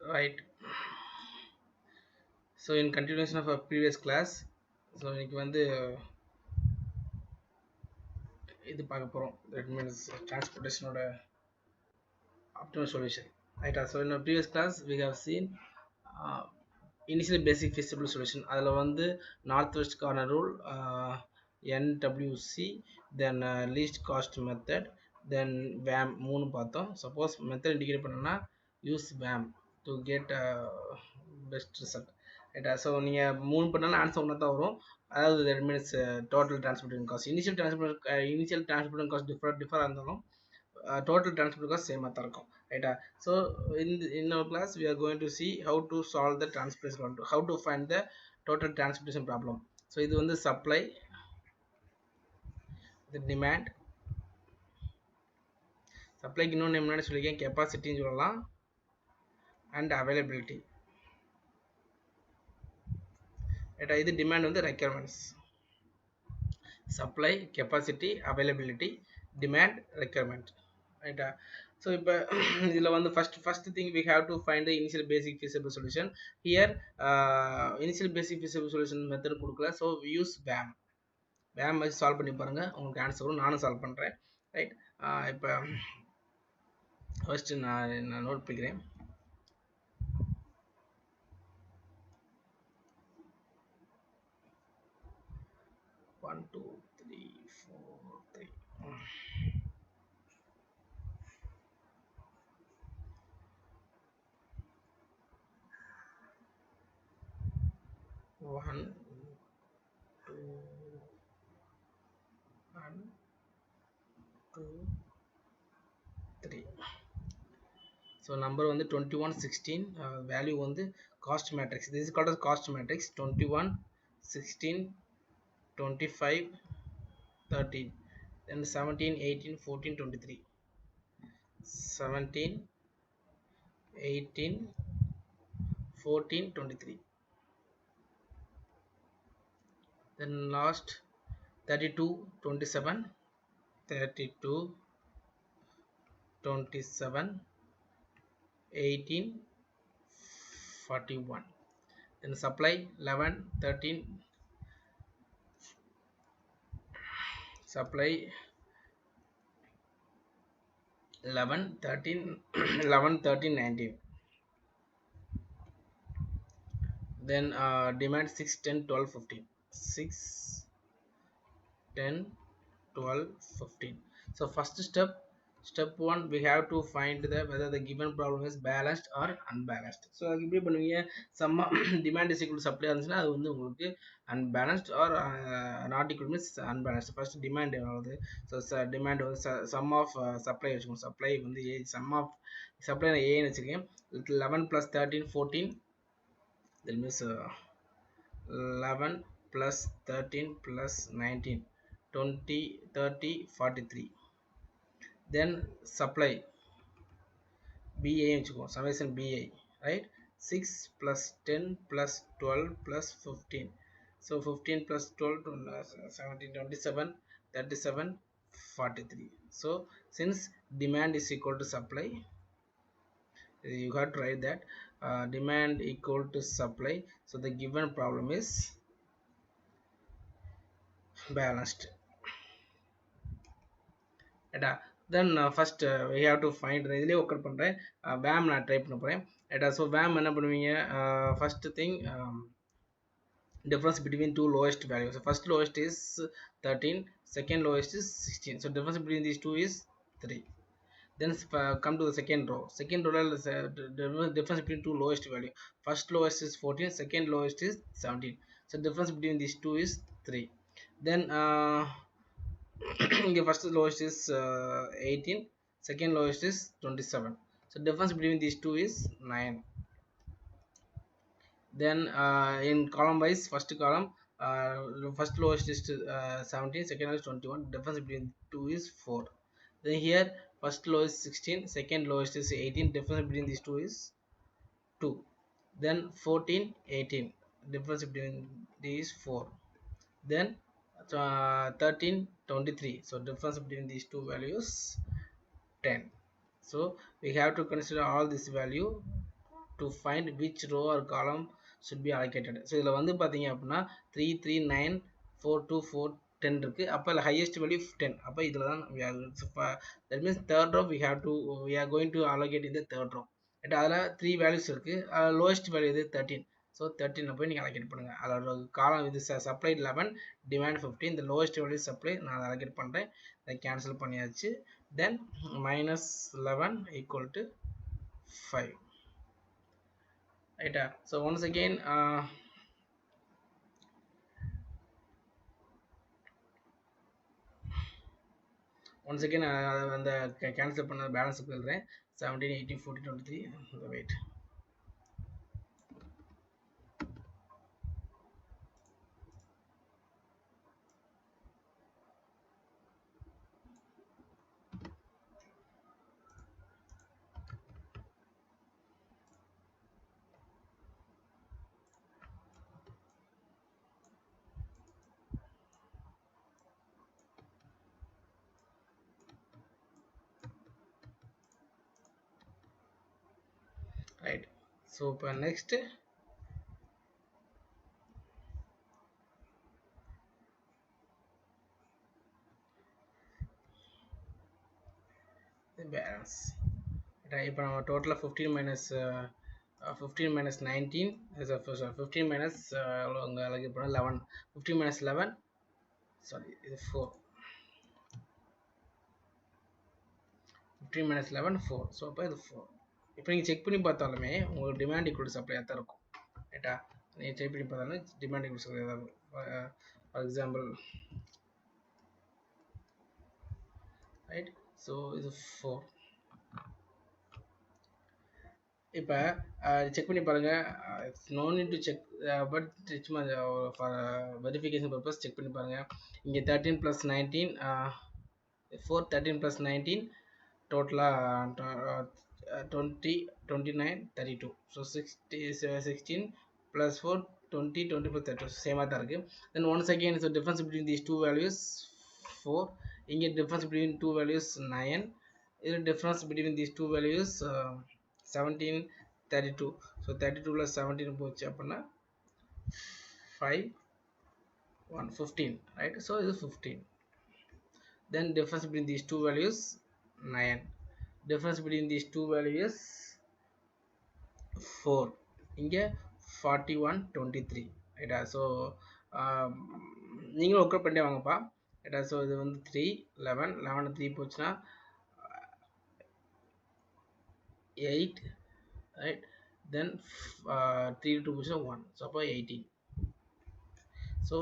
Right. So in continuation of our previous class, so இன்னைக்கு வந்து இது பார்க்க போறோம். That means transportation ஓட optimal solution. Right. So in our previous class we have seen uh, initial basic feasible solution. அதில் வந்து northwest corner rule, NWC, then least cost method, then VAM மூணு பார்த்தோம். Suppose method indicate பண்ணனா use VAM to get best result. ரைட்டா. So நீங்கள் மூணு பண்ணாலும் answer ஒன்றா தான் வரும். அதாவது that means total transporting cost, initial transporting cost டிஃபராக இருந்தாலும் total transport cost same தான் இருக்கும். ரைட்டா. So in our class we are going to see how to solve the transportation, how to find the total transportation problem. So இது வந்து supply, the demand, சப்ளைக்கு இன்னொன்று முன்னாடி சொல்லியிருக்கேன் கெப்பாசிட்டின்னு சொல்லலாம், அண்ட் அவைலபிலிட்டி. ரைட்டா. இது டிமாண்ட் வந்து requirements, supply, capacity, availability, demand, requirement. ரைட்டா. ஸோ இப்போ இதில் வந்து first thing we have to find the initial basic feasible solution. Here initial basic feasible solution method கொடுக்கல. ஸோ யூஸ் வேம் வச்சு சால்வ் பண்ணி பாருங்கள், உங்களுக்கு ஆன்சர் வரும். நானும் சால்வ் பண்ணுறேன். ரைட். இப்போ ஃபர்ஸ்ட் நான் நோட் பண்ணிக்கிறேன். One, two, three, four, three. One, two, one, two, three. So number வந்து 21 16, value வந்து cost matrix. This is called as cost matrix. 21 16 25 13, then 17 18 14 23, 17 18 14 23, then last 32 27 32 27 18 41, then supply 11 13, supply 11 13 11 13 19, then demand 6 10 12 15, 6 10 12 15. So first step 1 we have to find whether the given problem is balanced or unbalanced. So அதுக்கு எப்படி பண்ணுவீங்க, sum of demand is equal to supply இருந்துச்சுன்னா அது வந்து உங்களுக்கு unbalanced or not equal means unbalanced. first demand எவ்வளவு, so demand வந்து sum of supply வச்சுக்கோங்க. supply வந்து a, sum of supply a ன்னு வச்சுக்கேன். 11 plus 13 14, that means 11 plus 13 plus 19 20 30 43, then supply BA வச்சுக்கோம், summation BI, right. 6 plus 10 plus 12 plus 15, so 15 plus 12 17 27 37 43. So since demand is equal to supply, you have to write that demand equal to supply, so the given problem is balanced. ரைட்டா. தென் first we have to find, இதிலே work out பண்ணுறேன். வேம் நான் try பண்ண போகிறேன். ரைட்டா. So வேம் என்ன பண்ணுவீங்க, first thing difference between two lowest values. So first lowest is 13, second lowest is 16, so difference between these two is 3. Then come to the second row. Second row difference between two lowest value. First lowest is 14, second lowest is 17, so difference between these two is 3. Then first lowest is 18, second lowest is 27, so difference between these two is 9. Then in column wise, first column first lowest is 17, second lowest 21, difference between two is 4. Then here first lowest 16, second lowest is 18, difference between these two is 2. Then 14 18, difference between these 4. Then 13 23, so difference between these two values 10. So we have to consider all this value to find which row or column should be allocated. So இதில் வந்து பார்த்தீங்க அப்படின்னா 3 3 9 4 2 4 10 இருக்கு. அப்போ இதில் highest value 10. அப்போ இதில் தான் that means third row we are going to allocate in the third row. அதில் 3 வேல்யூஸ் இருக்கு. lowest value இது 13. ஸோ 13 போய் நீங்கள் allocate பண்ணுங்க. அதோட காலம் இது supply 11 demand 15. இந்த lowest value supply நான் allocate பண்ணுறேன். அதை கேன்சல் பண்ணியாச்சு. then minus 11 equal to 5. Right. So once again அந்த கேன்சல் பண்ண பேலன்ஸ் எழுதுறேன். 17 18 14 23 the weight. Right. So next the balance. இப்போ நம்ம டோட்டலாக 15 minus 19 is a 15 minus எவ்வளோ அங்கே அழகு போனால் 11 15 minus 11 சாரி இது 4 15 minus 11 4. ஸோ அப்போ இது 4. இப்போ நீங்கள் செக் பண்ணி பார்த்தாலுமே உங்களுக்கு டிமாண்ட் ஈக்குவல் சப்ளையாக தான் இருக்கும். ரைட்டா, நீங்கள் செக் பண்ணி பார்த்தாலும் டிமாண்ட் ஈக்குவல் சப்ளையாக தான் இருக்கும். For example right. ஸோ இது 4. இப்போ செக் பண்ணி பாருங்கள். No need to check, but சும்மா ஃபார் வெரிஃபிகேஷன் பர்பஸ் செக் பண்ணி பாருங்கள். இங்கே 13 + 19 4 13 + 19 டோட்டலாக 20 29 32. ஸோ 16 + 4 20 24 32 சேமாக தான் இருக்குது. Then once again so difference between these 2 values 4. இங்கே டிஃப்ரென்ஸ் பிட்வீன் 2 வேல்யூஸ் 9. இதில் difference between these 2 values 17 32. So 32ல் 17 போச்சு அப்படின்னா 5 1 15. ரைட். ஸோ இது 15. then difference between these two values 9. difference between these two values 4. இங்கே 41 23. ரைட்டா. ஸோ நீங்களும் ஒர்க் பண்ணிட்டே வாங்கப்பா. ரைட்டா. ஸோ இது வந்து 3 11 11 3 போச்சுன்னா 8. ரைட். தென் 3 2 போச்சுன்னா 1. ஸோ அப்போ 18. So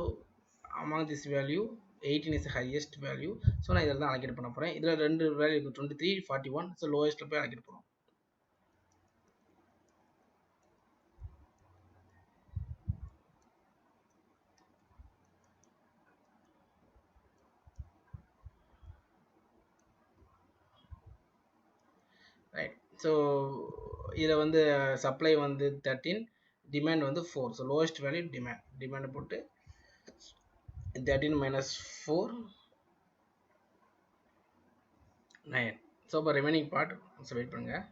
among this value 18 is the highest value. So நான் இதில் தான் அலோகேட் பண்ண போகிறேன். இதில் 2 வேல்யூ இருக்குது 23 41. ஸோ லோவஸ்ட்டில் போய் அலோகேட் பண்ணுவோம். ரைட். ஸோ இதில் வந்து சப்ளை வந்து 13, டிமாண்ட் வந்து 4. ஸோ லோவஸ்ட் வேல்யூ டிமாண்ட் போட்டு 13 minus 4 9. ஸோ இப்போ ரிமைனிங் பார்ட் வெயிட் பண்ணுங்க.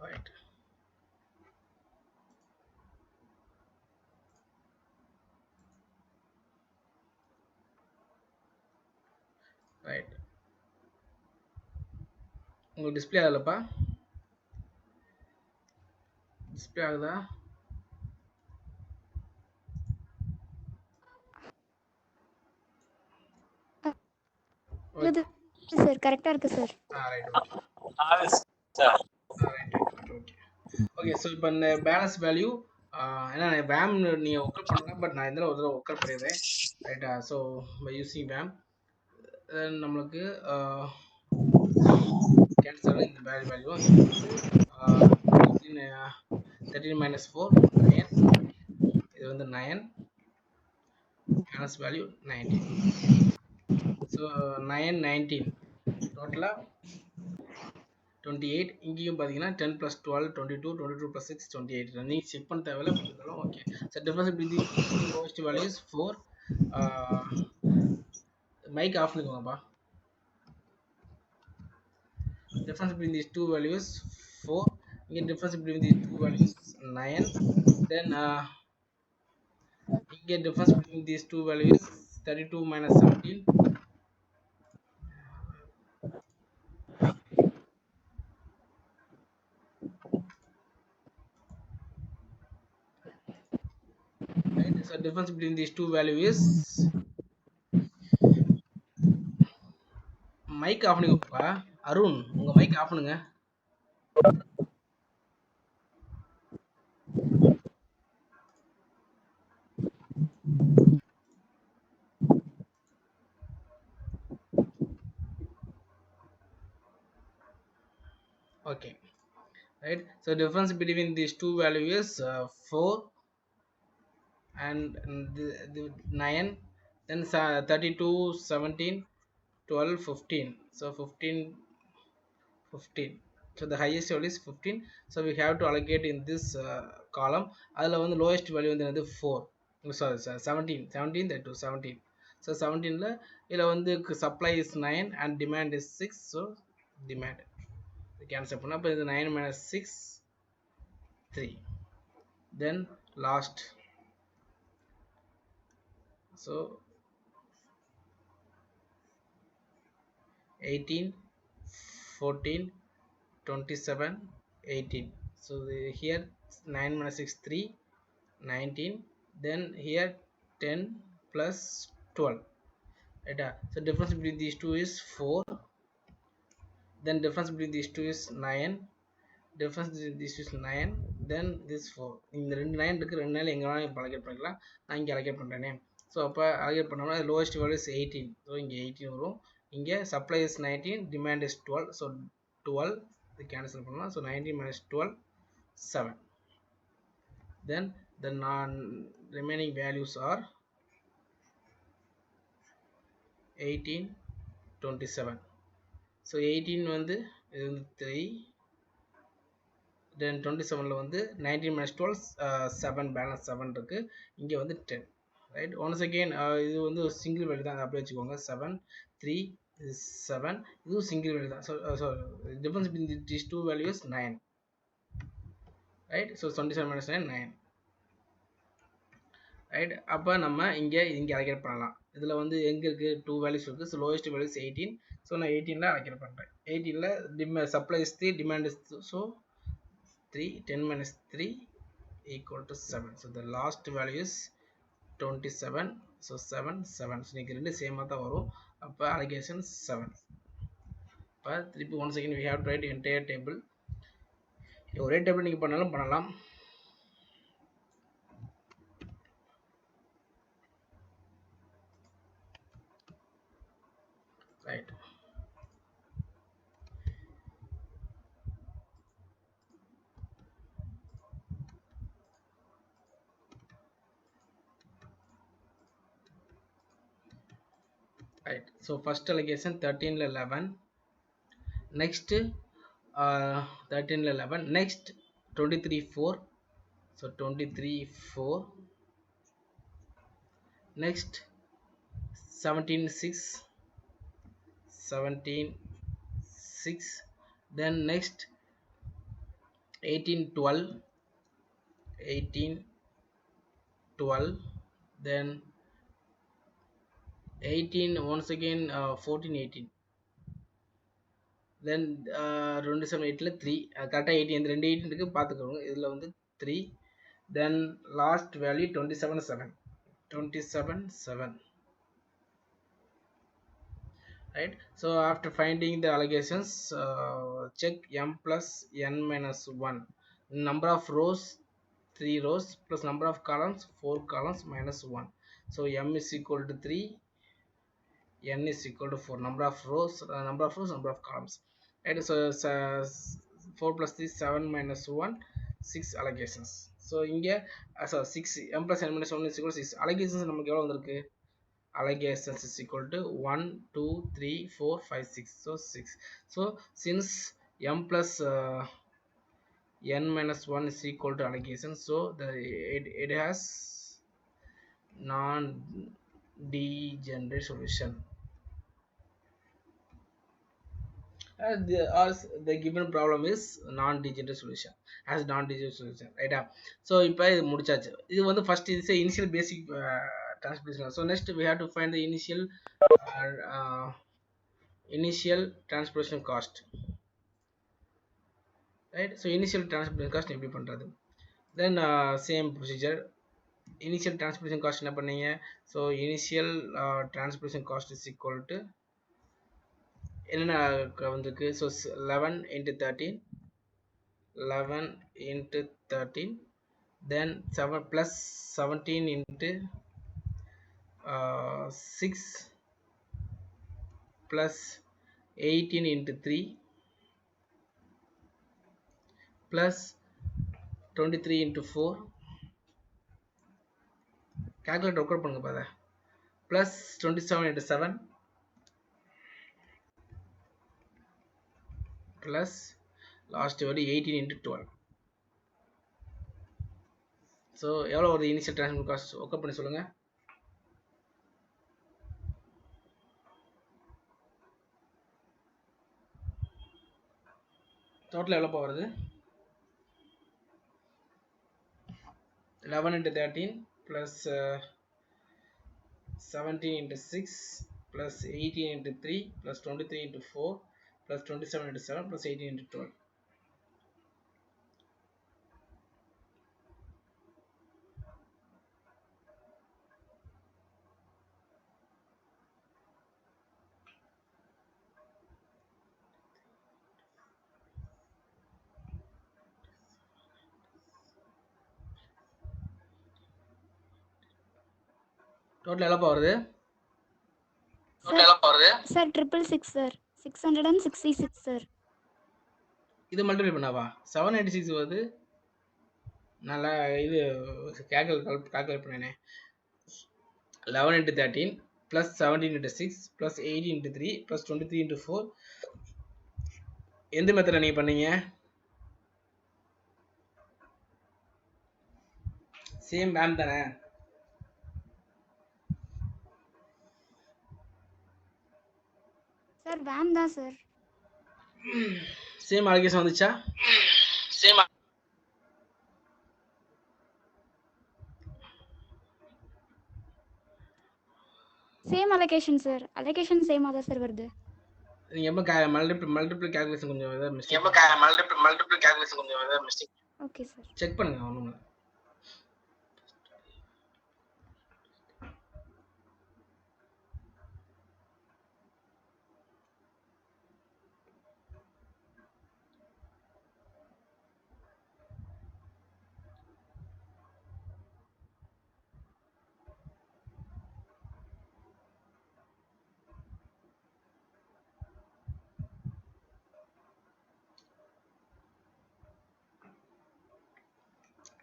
ரைட். ரைட். உங்களுக்கு டிஸ்பிளே ஆகலப்பா? டிஸ்பிளே ஆகுதா? சார் கரெக்டாக இருக்குது சார். ரைட். ஓகே. ஸோ இப்போ இந்த பேலன்ஸ் வேல்யூ ஏன்னா வேம் நீங்கள் ஒர்க் பண்ணலாம், பட் நான் இதில் ஒரு தடவை ஒர்க் பண்ணிடுறேன். ரைட்டா. ஸோ பை யூஸிங் வேம் நம்மளுக்கு கேன்சல் இந்த வேல்யூ 13 minus 4 9. இது வந்து 9 பேலன்ஸ் வேல்யூ 19. ஸோ 9 19 டோட்டலாக 28. இங்கேயும் பார்த்தீங்கன்னா 10 + 12 22 22 + 6 28. நீ செக் பண்ண தேவையில்ல, கொடுத்தாலும் okay. So difference between the lowest values 4. Mike off பண்ணிக்கோங்கப்பா. Difference between these two values 4. Again, difference between these two values 9. Then you get difference between these two values 32 minus 17. Right, so difference between these two values is mic off பண்ணுங்கப்பா. அருண், உங்க mic off பண்ணுங்க. Okay, right, so difference between these two values 4 and the 9. Then 32 17 12 15. So 15 15. So the highest value is 15. So we have to allocate in this column. அதில் வந்து lowest value வந்து 4. Sorry, 17. 17 that to 17. So 17ல இதில் வந்து supply is 9 and demand is 6. So demand cancel பண்ணா அப்போ இது 9 minus 6 3. Then last. So 18 14 27 18. So here 9 minus 6 3 19. Then here 10 plus 12. Right? So difference between these two is 4. Then difference between these two is 9. Difference between these two is 9. Then this 4. இந்த ரெண்டு 9 இருக்கு, ரெண்டு 9 எங்க வேணாலும் இப்போ allocate பண்ணிக்கலாம். நான் இங்கே allocate பண்ணுறேனே. ஸோ அப்போ allocate பண்ணோம்னா lowest value is 18. ஸோ இங்கே 18 வரும். இங்கே supply is 19, demand is 12. So 12 இது கேன்சல் பண்ணலாம். So 19 minus 12 7. Then the remaining values are 18 27. So 18 வந்து இது வந்து 3. Then 27ல வந்து 19 minus 12 7, balance 7 இருக்கு. இங்கே வந்து 10. Right, once again இது வந்து சிங்கிள் வேல்யூ தான், அப்படியே வச்சுக்கோங்க. 7 3 இது 7, இதுவும் சிங்கிள் வேல்யூ தான். So difference between these two values 9. Right, so 27 minus 9 9. Right, அப்போ நம்ம இங்கே அலோகேட் பண்ணலாம். இதில் வந்து எங்கே இருக்குது 2 வேல்யூஸ் இருக்குது. So lowest values 18. ஸோ நான் 18ல் அலோகேட் பண்ணுறேன். 18ல் supply is 3, demand is 2. So 3 10 minus 3 equal to 7. So the last value is 27. So 7 7. So நீங்கள் ரெண்டு சேமாக தான் வரும். அப்போ அலோகேஷன் 7. இப்போ திருப்பி one second we have to write entire table. ஒரே டேபிள் நீங்கள் பண்ணாலும் பண்ணலாம். Right, right. So first allocation 13ல 11. Next 13ல 11. Next 23 4. So 23 4. Next 17 6. 17 6. Then next 18 12. 18 12. Then 18 once again 14 18. Then 27 8ல 3. கரெக்டாக 18 இந்த ரெண்டு 18 இருக்குது பார்த்துக்கோங்க. இதில் வந்து 3. Then last value 27 7. 27 7. Right, so after finding the allocations, check m plus n minus 1. Number of rows 3 rows plus number of columns 4 columns minus 1. So m is equal to 3, n is equal to 4. Number of rows number of columns. Right, so 4 plus 3 7 minus 1 6 allocations. So இங்கே 6 m plus n minus 1 is equal to 6. allocations நமக்கு எவ்வளோ வந்திருக்கு? Allocations is equal to 1 2 3 4 5 6. So 6. So since m plus n minus 1 is equal to allocation, so it has non-degenerate solution. The given problem is non-degenerate solution, has non-degenerate solution, right? So இப்போ இது முடிச்சாச்சு. இது வந்து first is a initial basic transportation. So next we have to find the initial transportation cost, right? So initial transportation cost எப்படி பண்றது? Then same procedure. Initial transportation cost என்ன பண்ணீங்க? So initial transportation cost is equal to என்னென்ன வந்திருக்கு? So 11 into 13, 11 into 13, then 7 plus 17 into 6 plus 18 into 3 plus 23 into 4. Calculator work பண்ணுங்க பாரு. Plus 27 into 7 plus last வரை 18 into 12. So எவ்வளோ ஒரு initial transfer cost work பண்ணி சொல்லுங்கள். டோட்டல் எவ்வளோப்பா வருது? 11 into 13 plus 17 into 6 plus 18 into 3 plus 23 into 4 plus 27 into 7 plus 18 into 12. Total எவ்வளோப்பா வருது? Sir 666 sir 666 sir. இது மல்டிப்ளை பண்ணாவா 786 வருது? நல்லா இது calculate பண்ணேனே. 11 into 13 plus 17 into 6 plus 18 into 3 plus 23 into 4. எந்த மெத்தடில் நீங்கள் பண்ணீங்க? சேம் வேம் தானே? சார் வேம் தான் சார். சேம் அலோகேஷன் வந்துச்சா? Same allocation sir. அலோகேஷன் சேமாக தான் சார் வருது. நீங்கள் எப்போ மல்டிபிள் கேல்குலேஷன் கொஞ்சம் ஏதாவது மிஸ்டேக். மல்டிபிள் கேல்குலேஷன் கொஞ்சம் ஏதாவது மிஸ்டேக். Okay sir. செக் பண்ணுங்க ஒன்றும்.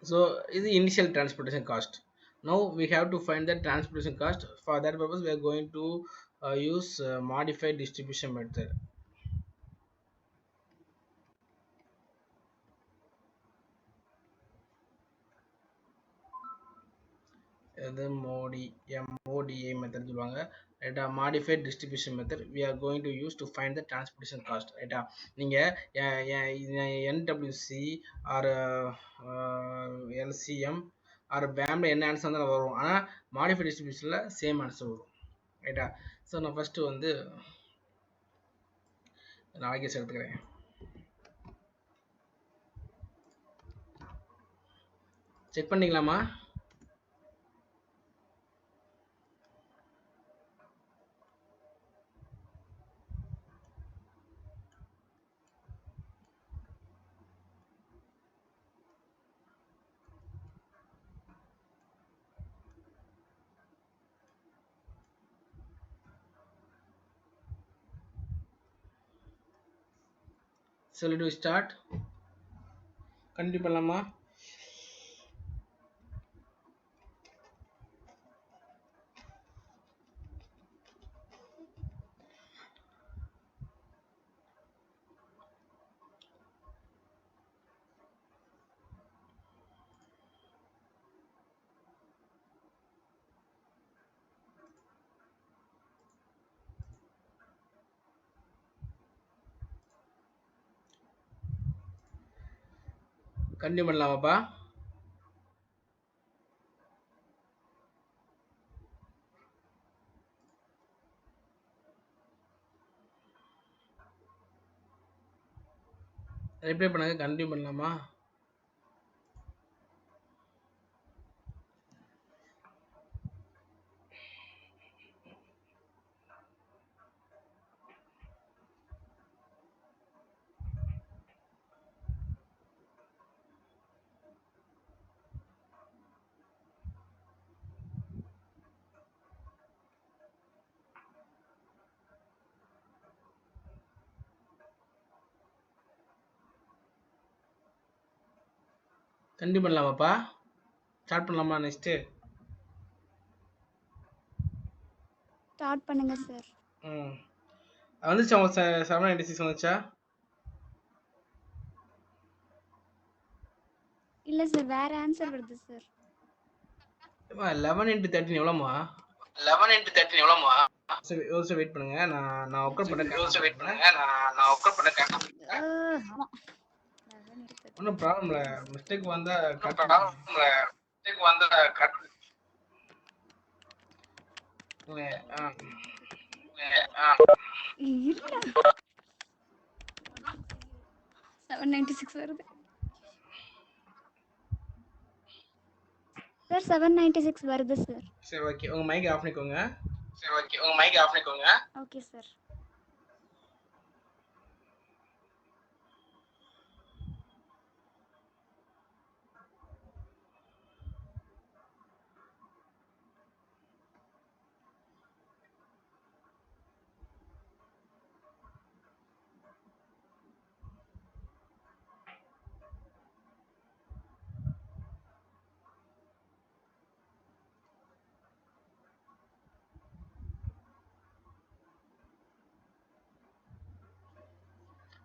So is the initial transportation cost. Now we have to find the transportation cost. For that purpose we are going to use modified distribution method. The MODA method சொல்லுவாங்க. Right, modified distribution method we are going to use to find the transportation cost. Right, நீங்க NWC or LCM or BAM என்ன answer தான் வரும். ஆனால் modified டிஸ்ட்ரிபியூஷனில் same answer வரும். ரைட்டா? So நான் first வந்து நாளைக்கு எடுத்துக்கிறேன். செக் பண்ணிக்கலாமா? So let us start. Continue பண்ணலாமா? கண்டினியூ பண்ணலாமாப்பா? ரிப்ளை பண்ணுங்க. கண்டினியூ பண்ணலாமா? கண்டினியூ பண்ணலாமாப்பா? ஸ்டார்ட் பண்ணலாமா நெக்ஸ்ட்டு? ஸ்டார்ட் பண்ணுங்க சார். ம். வந்துச்சா உங்களுக்கு 796 வந்துச்சா? இல்ல சார், வேற ஆன்சர் வருது சார். 11 into 13 எவ்வளோமா? 11 into 13 எவ்வளோமா? சரி, ஒரு நிமிஷம் வெயிட் பண்ணுங்க. நான் ஒர்க் அவுட் பண்ண யோசிச்சு வெயிட் பண்ணுங்க. நான் ஒர்க் அவுட் பண்ண கேட்டேன். ஆமா. 11 into 13. ஒன்றும் ப்ராப்ளம் இல்லை. மிஸ்டேக் வந்தா கட் மிஸ்டேக் வந்து கட் இல்லை. இல்ல. 796 வருது சார். 796 வருது சார். சரி, ஓகே. உங்கள் மைக் ஆஃப் பண்ணிக்கோங்க. சரி, ஓகே. உங்க மைக் ஆஃப் பண்ணிக்கோங்க. Okay sir.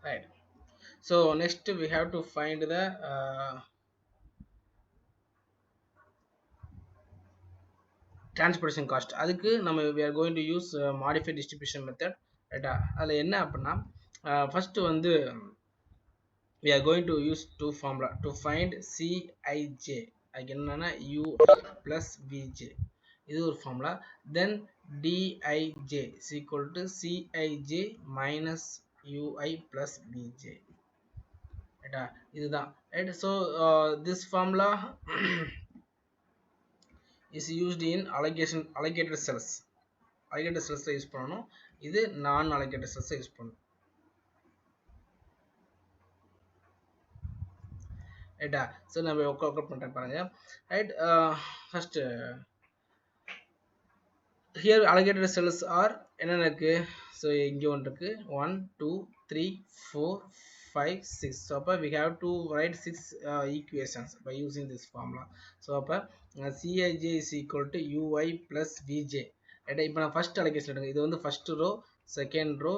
Right. So next we have to find the transportation cost. அதுக்கு நம்ம we are going to use modified distribution method. ரைட்டா? அதில் என்ன அப்படின்னா first வந்து we are going to use two formula to find Cij. அதுக்கு என்னன்னா ui plus vj. இது ஒரு formula. Then dij is equal to Cij minus ui plus vj. ரைட்டா? இதுதான். Right. So this formula is used in allocated cells. allocated cells use பண்ணணும். இது நான் allocated cells use பண்ணணும். ரைட்டா? ஸோ நம்ம ஒர்க் அவுட் பண்ணுறேன் பாருங்க. Right. First here allocated cells ஆர் என்னென்ன இருக்கு? ஸோ இங்கே ஒன்று இருக்கு. 1 2 3 4 5 6. ஸோ அப்போ we have to write 6 equations by using this formula. So அப்போ Cij is equal to ui plus vj. ரைட்டா? இப்போ நான் ஃபர்ஸ்ட் அலோகேஷன் எடுங்க. இது வந்து first row, second row,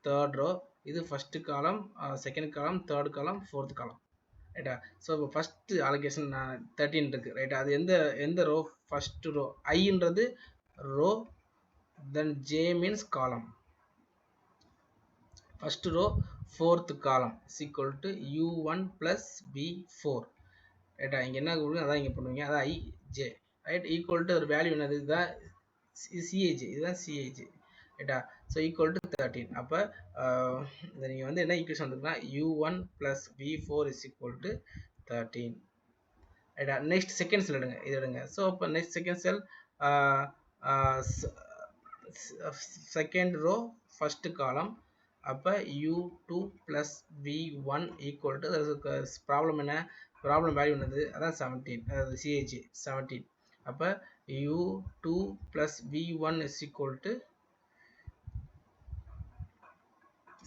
third row. இது first column, second column, third column, fourth column. ரைட்டா? So இப்போ ஃபர்ஸ்ட் அலோகேஷன் 13 இருக்கு. ரைட்டா? அது எந்த ரோ? First row. ஐன்றது row, then j means column. First row, fourth column is equal to u1 plus v4. ரைட்டா? இங்கே என்ன கொடுங்க அதான் இங்கே பண்ணுவீங்க. அதான் i j. Right? Equal to ஒரு வேல்யூ என்னது? இதுதான் Cij. இதுதான் Cij. ரைட்டா? So equal to 13. அப்போ நீங்கள் வந்து என்ன equation வந்துருக்குன்னா u1 plus v4 is equal to 13. ரைட்டா? நெக்ஸ்ட் செகண்ட் செல் எடுங்க. இது எடுங்க. ஸோ இப்போ நெக்ஸ்ட் செகண்ட் செல் second row, first column. அப்போ u2 plus v1 equal to problem என்ன? ப்ராப்ளம் வேல்யூ என்னது? அதான் 17. அதாவது Cij 17. அப்போ u2 plus v1 is equal to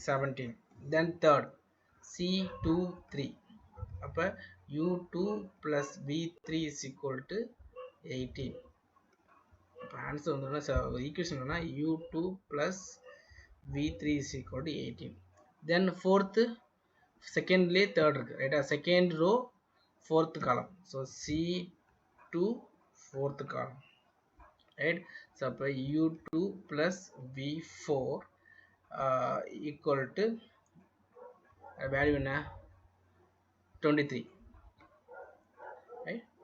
17. then third C23. அப்போ u2 plus v3 is equal to 18. இப்போ answer வந்து equation என்னன்னா u2 plus v3 is equal to 18. then fourth, secondly third இருக்கு. ரைட்டா? Second row, fourth column. So C2 fourth column. Right? So அப்போ u2 plus v4 equal to value என்ன? 23.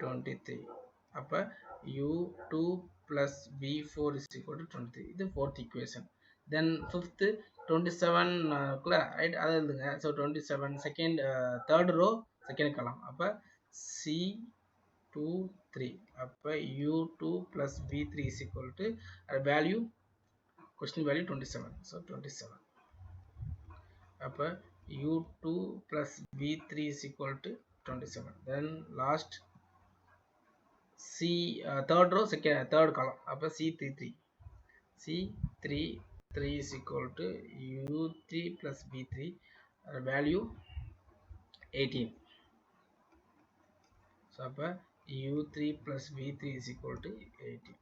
23. அப்போ u2 plus v4 is equal to 23. இது fourth equation. Then fifth 27 right அது எழுதுங்க. So 27 second third row second column. அப்போ c23. அப்போ u2 plus v3 is equal to value question value 27. So 27. அப்போ u2 plus v3 is equal to 27. Then last C third row third column. அப்போ C33. C33 is equal to u3 plus v3 value 18. So அப்போ u3 plus v3 is equal to 18.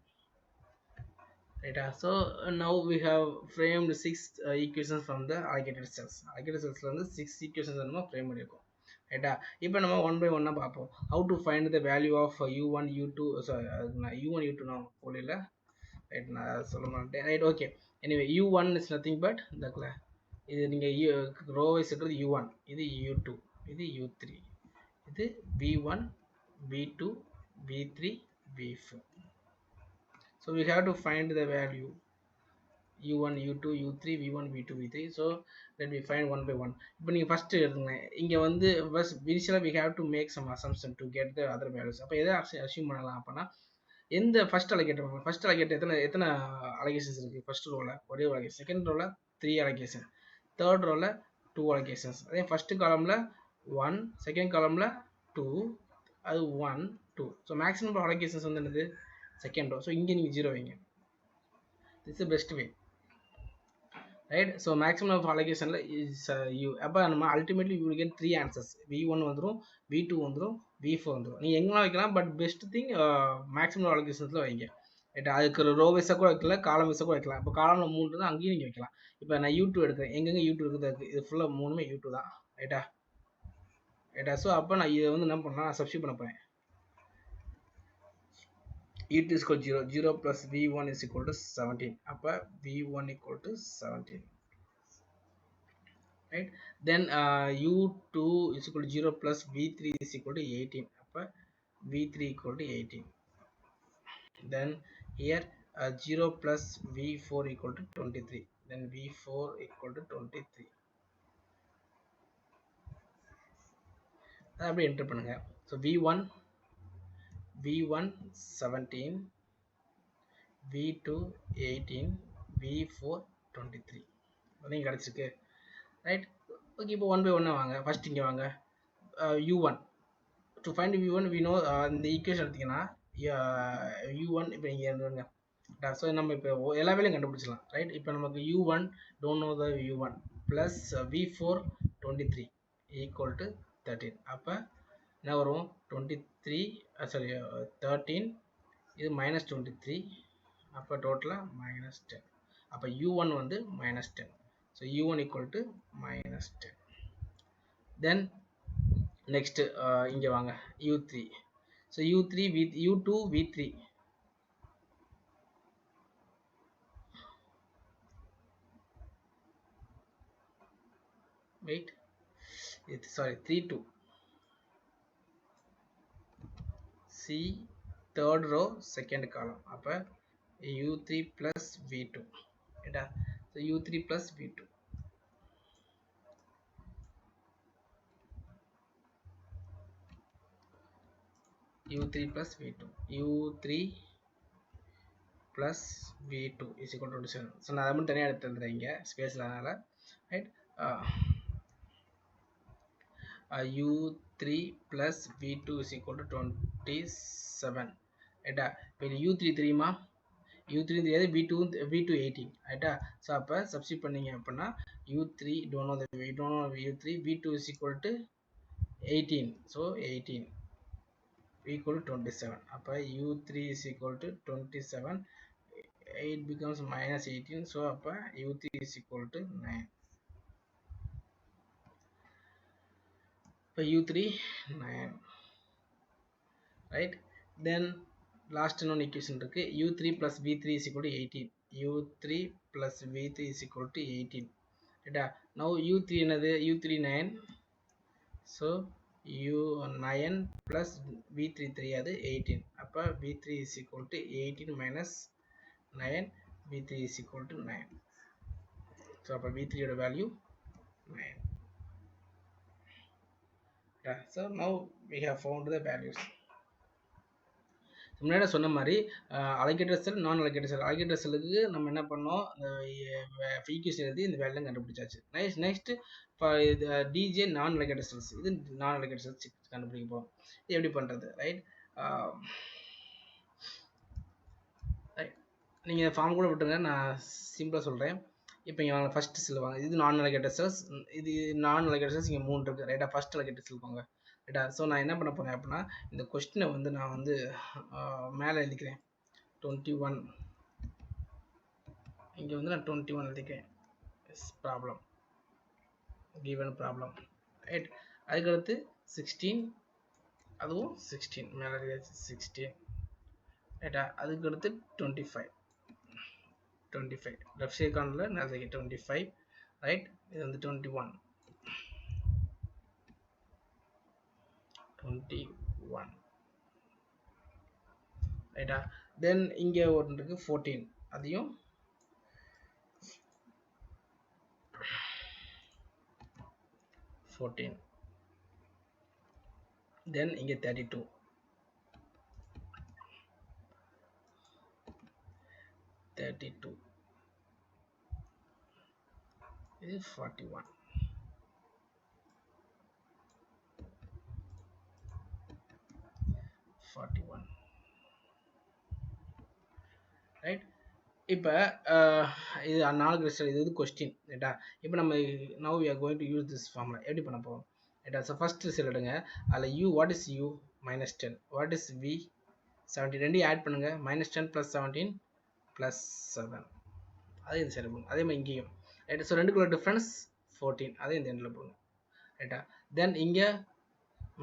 Right. So now we have framed 6 equations from the allocated cells. Allocated cells வந்து 6 equations நம்ம frame பண்ணிருக்கோம். ரைட்டா இப்போ நம்ம one by ஒன்னாக பார்ப்போம். How to find the value of u1 u2 sorry u1 u2 நான் போடல ரைட் நான் சொல்ல மாட்டேன் right okay anyway u1 is nothing but இந்த இது நீங்கள் ரோ வைஸ் இருக்கிறது u1 இது u2 இது u3 இது v1 v2 v3 v4. So we have to find the value u1 u2 u3 v1 v2 v3. So let me find one by one. இப்போ நீங்கள் first எடுத்துங்க இங்கே வந்து initially we have to make some assumption to get the other values. அப்போ எதை assume பண்ணலாம் அப்படின்னா எந்த ஃபர்ஸ்ட் அலகேட்டர் எத்தனை அலகேஷன்ஸ் இருக்குது ஃபர்ஸ்ட் ரோவில் ஒரே ஒரு அலகேஷன் செகண்ட் ரோவில் 3 அலகேஷன் தேர்ட் ரோவில் 2 அலகேஷன்ஸ் அதே ஃபஸ்ட்டு காலமில் 1 செகண்ட் காலமில் 2 அது 1 2. ஸோ மேக்ஸிமம் அலகேஷன்ஸ் வந்து என்னது செகண்ட் ரோ. ஸோ இங்கே நீங்கள் 0 வைங்க. This is best way right. So maximum of அலகேஷனில் இஸ் யூ. அப்போ நம்ம ultimately you will get 3 answers. v1 வந்துடும் v2 வந்துடும் v4 வந்துடும். நீங்கள் எங்கெல்லாம் வைக்கலாம் பட் பெஸ்ட் திங் மேக்ஸிமம் அலகேஷன்ஸில் வைங்க ரைட். அதுக்கு ரோ வைஸாக கூட வைக்கல காலம் வைஸாக கூட வைக்கலாம். இப்போ காலமில் 3 தான் அங்கேயும் நீங்கள் வைக்கலாம். இப்போ நான் u2 எடுக்கிறேன் எங்கெங்கே u2 இருக்குது இது ஃபுல்லாக 3மே u2 தான் ரைட்டா. ஸோ அப்போ நான் இதை வந்து என்ன பண்ணலாம் சப்ஸ்டியூட் பண்ண போகிறேன். u2 is equal to 0. 0 plus v1 is equal to 17. அப்போ v1 equal to 17. Right. Then u2 is equal to 0 plus v3 is equal to 18. அப்போ v3 equal to 18. Then here 0 plus v4 equal to 23. Then v4 equal to 23. அப்படியே enter பண்ணுங்க. So v1 17 v2 18 v4 23 நீங்கள் கிடச்சிருக்கு right. Okay இப்போ one by ஒன்னாக வாங்க. First இங்கே வாங்க u1 to find v1 we know இந்த ஈக்குவேஷன் எடுத்திங்கன்னா u1 இப்போ இங்கே இருந்துங்க. ஸோ நம்ம இப்போ எல்லா வேலையும் கண்டுபிடிச்சிடலாம் ரைட். இப்போ நமக்கு u1 don't know the u1 plus v4 23 equal to 13. அப்போ என்ன வரும் 23 சாரி 13 இது மைனஸ் 23. அப்போ டோட்டலாக மைனஸ் 10. அப்போ u1 வந்து minus 10. So u1 equal to minus 10. Then next இங்கே வாங்க u3. So u2 v3 wait sorry 3 2 C third row second column. அப்போ u3 plus v2 ரைட்டா. So u3 plus v2 u3 plus v2 u3 plus v2 is equal to 27. So நான் அதை மட்டும் தனியாக எடுத்து எழுதுறேன் இங்கே ஸ்பேஸில் அதனால் right. u3 plus v2 is equal to 27 ரைட்டா. இப்போ இது u3 தெரியுமா u3 தெரியாது v2 18 ரைட்டா. ஸோ அப்போ சப்ஸ்டிட் பண்ணிங்க அப்படின்னா u3 don't know u3 v2 is equal to 18. So 18 equal to 27. அப்போ u3 is equal to 27. 8 becomes minus 18. So அப்போ u3 is equal to 9. இப்போ u3 9 ரைட். தென் லாஸ்ட் இன்னொன்று ஈக்குவேஷன் இருக்குது u3 plus v3 is equal to 18. u3 plus v3 is equal to 18 ரைட்டா. Now u3 என்னது u3 9. So 9 plus v3 தெரியாது 18. அப்போ v3 is equal to 18 minus 9. v3 is equal to 9. So அப்போ v3 யோட value 9. So now we have found the values. முன்னாடி சொன்ன மாதிரி allocated செல் நான் அலோகேட்டட் செல். அலோகேட்டட் செல்லுக்கு நம்ம என்ன பண்ணோம், ஈக்குவேஷன் எழுதி இந்த வேல்யூ கண்டுபிடிச்சாச்சு. நெக்ஸ்ட் இது டிஜே நான் அலோகேட்டட் செல்ஸ். இது நான் அலோகேட்டட் செல்ஸ் கண்டுபிடிக்க போகிறோம். இது எப்படி பண்ணுறது, ரைட்? நீங்கள் ஃபார்ம் கூட விட்டுருங்க, நான் சிம்பிளாக சொல்கிறேன். இப்போ இங்கே வாங்க, ஃபஸ்ட்டு செல் வாங்க. இது நான் அலோகேட்டட் செல்ஸ். இது நான் அலோகேட்டட் செல்ஸ் இங்கே 3 இருக்குது, ரைட்டா? ஃபஸ்ட் அலோகேட்டட் செல் வாங்க, ரைட்டா? ஸோ நான் என்ன பண்ண போகிறேன் அப்படின்னா, இந்த கொஸ்டினை வந்து நான் வந்து மேலே எழுதிக்கிறேன் 21. இங்கே வந்து நான் 21 எழுதிக்கிறேன். Problem, given problem, right? அதுக்கடுத்து 16, அதுவும் 16 மேலே எழுதியாச்சு 16, ரைட்டா? அதுக்கடுத்து 25 லெஃப்ட் சைட் கார்னரில் நான் எழுதிக்கிறேன் 25, ரைட்? இது வந்து 21 ரைட்டா? தென் இங்கே ஒன்று இருக்குது 14, அதையும் 14. தென் இங்கே 32, இது 41, ரைட்? இப்போ இது 4 ரிசல்ட், இது கொஸ்டின், ரைட்டா? இப்போ நம்ம now we are going to use this formula. எப்படி பண்ண போகிறோம், ரைட்டா? ஸோ ஃபஸ்ட் ரிசல்ட் எடுங்க. அதில் u, what is u? -10. What is v? 17. ரெண்டையும் ஆட் பண்ணுங்கள். -10 + 17 + 7. அதே இந்த சைடு போடுங்க. அதே மாதிரி இங்கேயும், ரைட்டா? ஸோ ரெண்டுக்குள்ள டிஃப்ரென்ஸ் 14, அதே இந்த எண்டில் போடுங்க, ரைட்டா? தென் இங்கே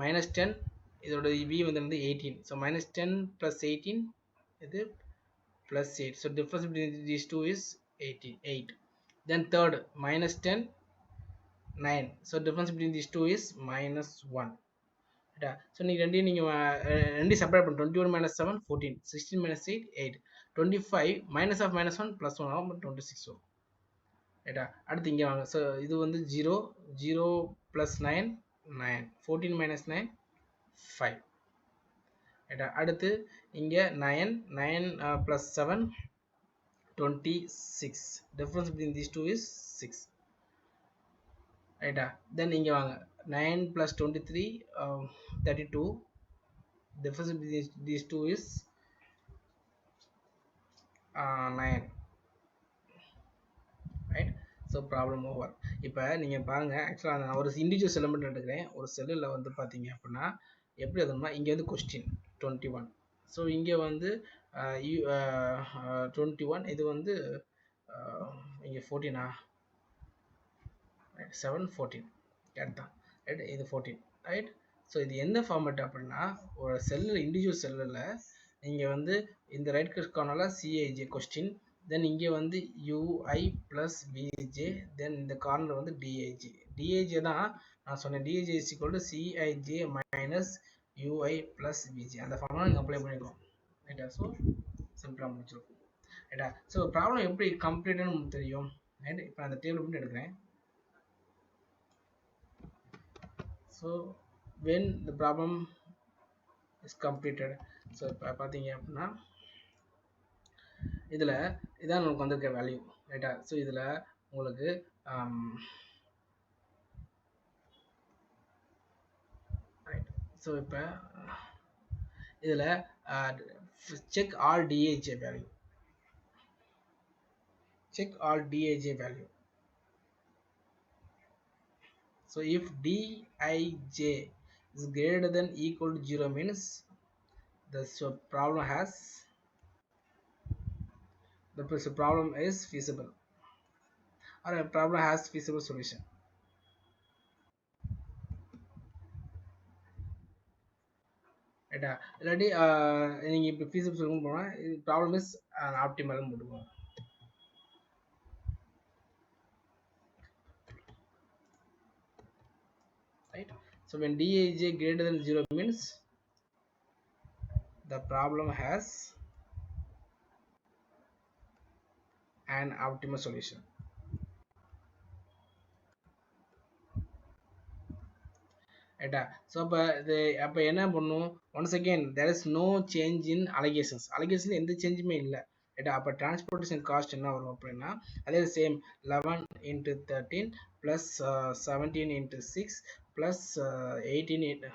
-10, இதோட v வந்து 18. ஸோ -10 + 18, இது +8. So difference between these two is 8. Then third, -10, 9. So difference between these two is -1. ரைட்டா? ஸோ நீங்கள் ரெண்டையும் செப்பரேட் பண்ணி 21 - 7 14, 16 - 8 8, 25 - of -1 +1 ஆகும், 26 வரும், ரைட்டா? அடுத்து இங்கே வாங்க. ஸோ இது வந்து 0 + 9 9, 14 - 9 5, ரைட்டா? அடுத்து இங்கே 9 + 7 26. Difference between these two is 6, ரைட்டா? தென் இங்கே வாங்க. 9 + 23 32. Difference between these two is 9, right? So problem over. இப்போ நீங்கள் பாருங்கள், ஆக்சுவலாக நான் ஒரு இண்டிவிஜுவல் செல்லை மட்டும் எடுக்கிறேன். ஒரு செல்லில் வந்து பார்த்தீங்க அப்படின்னா எப்படி எழுதணும்னா, இங்கே வந்து கொஸ்டின் 21. ஸோ இங்கே வந்து 21, இது வந்து இங்கே 14, 7 14, கரெக்ட் தான், ரைட்? இது 14, ரைட்? ஸோ இது எந்த ஃபார்மேட் அப்படின்னா, ஒரு செல்லில் இண்டிவிஜுவல் செல்லில் நீங்கள் வந்து இந்த ரைட் கார்னரில் சிஐஜே கொஸ்டின், தென் இங்கே வந்து யூஐ ப்ளஸ் விஜே, தென் இந்த கார்னர் வந்து டிஐஜே தான் நான் சொன்னேன். DIJ is equal to CIJ minus UI plus VJ. அந்த ஃபார்முலா நீங்கள் அப்ளை பண்ணிக்கலாம், ரைட்டா? ஸோ சிம்பிளாக முடிச்சிருக்கும், ரைட்டா? ஸோ ப்ராப்ளம் எப்படி கம்ப்ளீட்டானு நமக்கு தெரியும், ரைட்? இப்போ அந்த டேபிள் மட்டும் எடுக்கிறேன். So when the problem is completed, so இப்போ பார்த்தீங்க அப்படின்னா இதில் இதான் நமக்கு வந்திருக்க வேல்யூ, ரைட்டா? ஸோ இதில் உங்களுக்கு ரைட். ஸோ இப்போ இதில் check all DAJ value, check all DAJ value. So if dij is greater than equal to 0 means the problem is feasible, or a problem has feasible solution. ரைட்டா? இல்லாட்டி நீங்கள் இப்போ feasible solution போனால் இது problem is optimal போட்டுக்கோங்க, right? So when Dij greater than 0 means the problem has an optimal solution. ரைட்டா? So அப்போ என்ன பண்ணும், once again there is no change in allocation எந்த சேஞ்சுமே இல்லை. ரைட்டா? அப்போ டிரான்ஸ்போர்ட்டேஷன் காஸ்ட் என்ன வரும் அப்படின்னா அதே same 11 into 13 plus 17 into 6 plus 18 into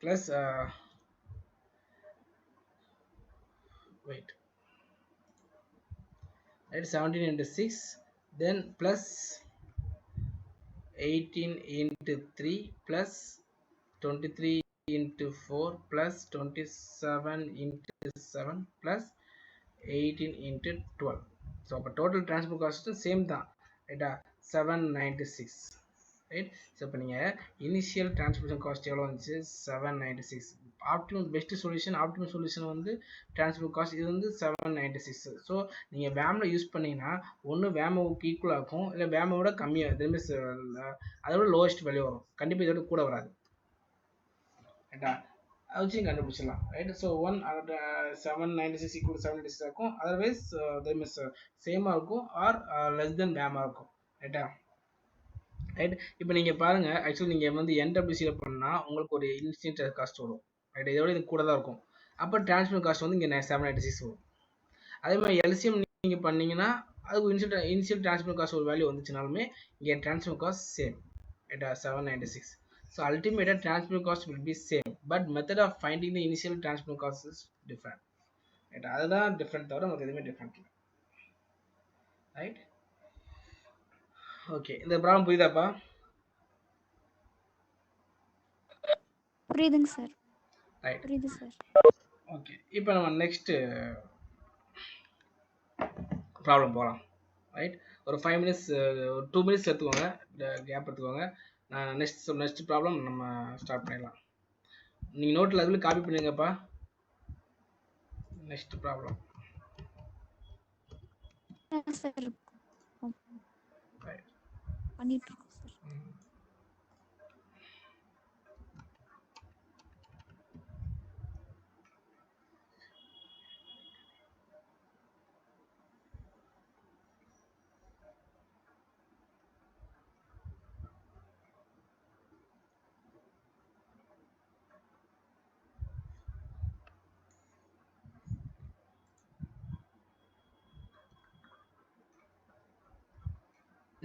plus wait, right, 17 into 6 then plus 18 into 3 plus 23 into 4 plus 27 into 7 plus 18 into 12. So அப்போ total transport cost same தான், ரைட்டா? 796, ரைட்? ஸோ இப்போ நீங்கள் இனிஷியல் டிரான்ஸ்போர்ட்டேஷன் காஸ்ட் எவ்வளோ வந்துச்சு? 796. ஆப்டிமல் சொல்யூஷன் வந்து transport cost இது வந்து 796. ஸோ நீங்கள் வேமில் யூஸ் பண்ணிங்கன்னா ஒன்று வேமோவுக்கு ஈக்குவலாக இருக்கும், இல்லை வேமோட கம்மியாக திரும்பி அதோட லோவஸ்ட் வேல்யூ வரும். கண்டிப்பாக இதோட கூட வராது, ரைட்டா? அதை வச்சு கண்டுபிடிச்சிடலாம், ரைட்? ஸோ 796 ஈக்குவல் 796 இருக்கும், அதர்வைஸ் திரும்பி சேமாக இருக்கும் ஆர் லெஸ் தென் வேமாக இருக்கும், ரைட்டா? ரைட். இப்போ நீங்கள் பாருங்கள், ஆக்சுவலி நீங்கள் வந்து என்டபிள்யூசியில் பண்ணால் உங்களுக்கு ஒரு இன்ஸ்டன்ட் காஸ்ட் வரும், ரைட்? இதோட இது கூட தான் இருக்கும். அப்போ டிரான்ஸ்போர்ட் காஸ்ட் வந்து இங்கே 796 வரும். அதே மாதிரி எல்சிஎம் நீங்கள் பண்ணீங்கன்னா அதுக்கு இனிஷியல் டிரான்ஸ்போர்ட் காஸ்ட் ஒரு வேல்யூ வந்துச்சுனாலுமே இங்கே டிரான்ஸ்போர்ட் காஸ்ட் சேம், ரைட்டா? 796. So ultimately transport cost will be same, but method of finding the initial transport cost is different, right? அதுதான் டிஃபரெண்ட், தவிர நமக்கு எதுவுமே டிஃபரெண்ட் இல்லை, ரைட்? ஓகே, இந்த ப்ராப்ளம் புரியுதாப்பா? புரியுதுங்க சார். ரைட், புரியுது சார். ஓகே. இப்போ நம்ம நெக்ஸ்ட் ப்ராப்ளம் போகலாம், ரைட்? ஒரு 5 minutes, ஒரு 2 minutes எடுத்துக்கோங்க, கேப் எடுத்துக்கோங்க. நான் நெக்ஸ்ட் ப்ராப்ளம் நம்ம ஸ்டார்ட் பண்ணிடலாம். நீங்கள் நோட்டில் அதில் காப்பி பண்ணுங்கப்பா. நெக்ஸ்ட் ப்ராப்ளம் சார் பண்ணிட்டு இருக்கோம் சார்.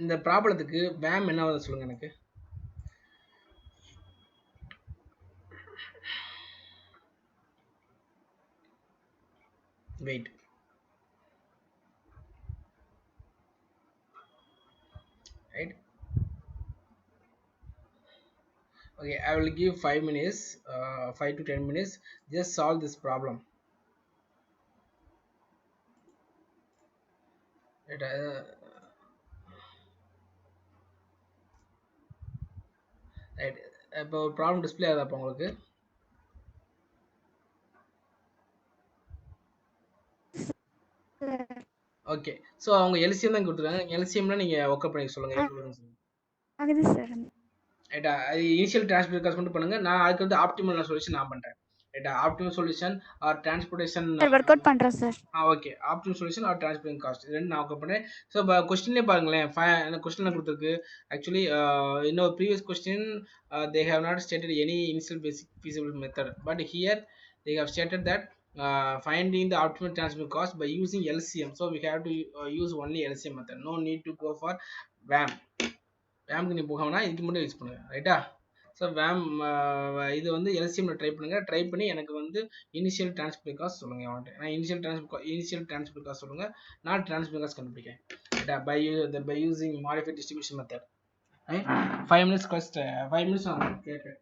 இந்த ப்ராப்ளத்துக்கு வேம் என்ன வருது சொல்லுங்க எனக்கு. Wait, right? Okay, I will give 5 minutes, 5 to 10 minutes. Just solve this problem. Right. இப்போ ஒரு ப்ராப்ளம் டிஸ்பிளே ஆகுதா அப்போ உங்களுக்கு? ஓகே, ஸோ அவங்க எல்சிஎம் தான் கொடுத்துருக்காங்க. எல்சிஎம்னா நீங்கள் ஒர்க் பண்ணி சொல்லுங்கள். ஆகுது சார். ரைட்டா? அது இனிஷியல் டிரான்ஸ்போர்ட் காஸ்ட் மட்டும் பண்ணுங்க. நான் அதுக்கு வந்து ஆப்டிமல் சொல்யூஷன் நான் பண்ணுறேன், ரைட்டா? Optimal solution or transportation work out பண்ணுறேன் sir. Okay, optimal solution or transport cost ரெண்டு நான் ஒர்க் பண்ணுறேன். ஸோ இப்போ கொஸ்டின்லேயே பாருங்களேன், கொஸ்டின் கொடுத்துருக்கு. ஆக்சுவலி இன்னொரு previous question they have not stated any initial basic feasible method, but here they have stated that finding the optimal transport cost by using LCM. So we have to use only LCM method. No need to go for VAM. வேம்க்கு நீ போகணும்னா இதுக்கு மட்டும் use பண்ணுங்க, ரைட்டா? So வேம் இது வந்து எல்சிஎம்ல try பண்ணுங்க. Try பண்ணி எனக்கு வந்து இனிஷியல் டிரான்ஸ்போர்ட் காஸ்ட் சொல்லுங்க. அவன்கிட்ட நான் இனிஷியல் டிரான்ஸ்போர்ட் காஸ்ட் சொல்லுங்க, நான் டிரான்ஸ்போர்ட் காஸ்ட் கண்டுபிடிக்கிறேன், ரைட்டா? By using modified distribution method. 5 minutes cost, 5 minutes ஆகும் கேட்க.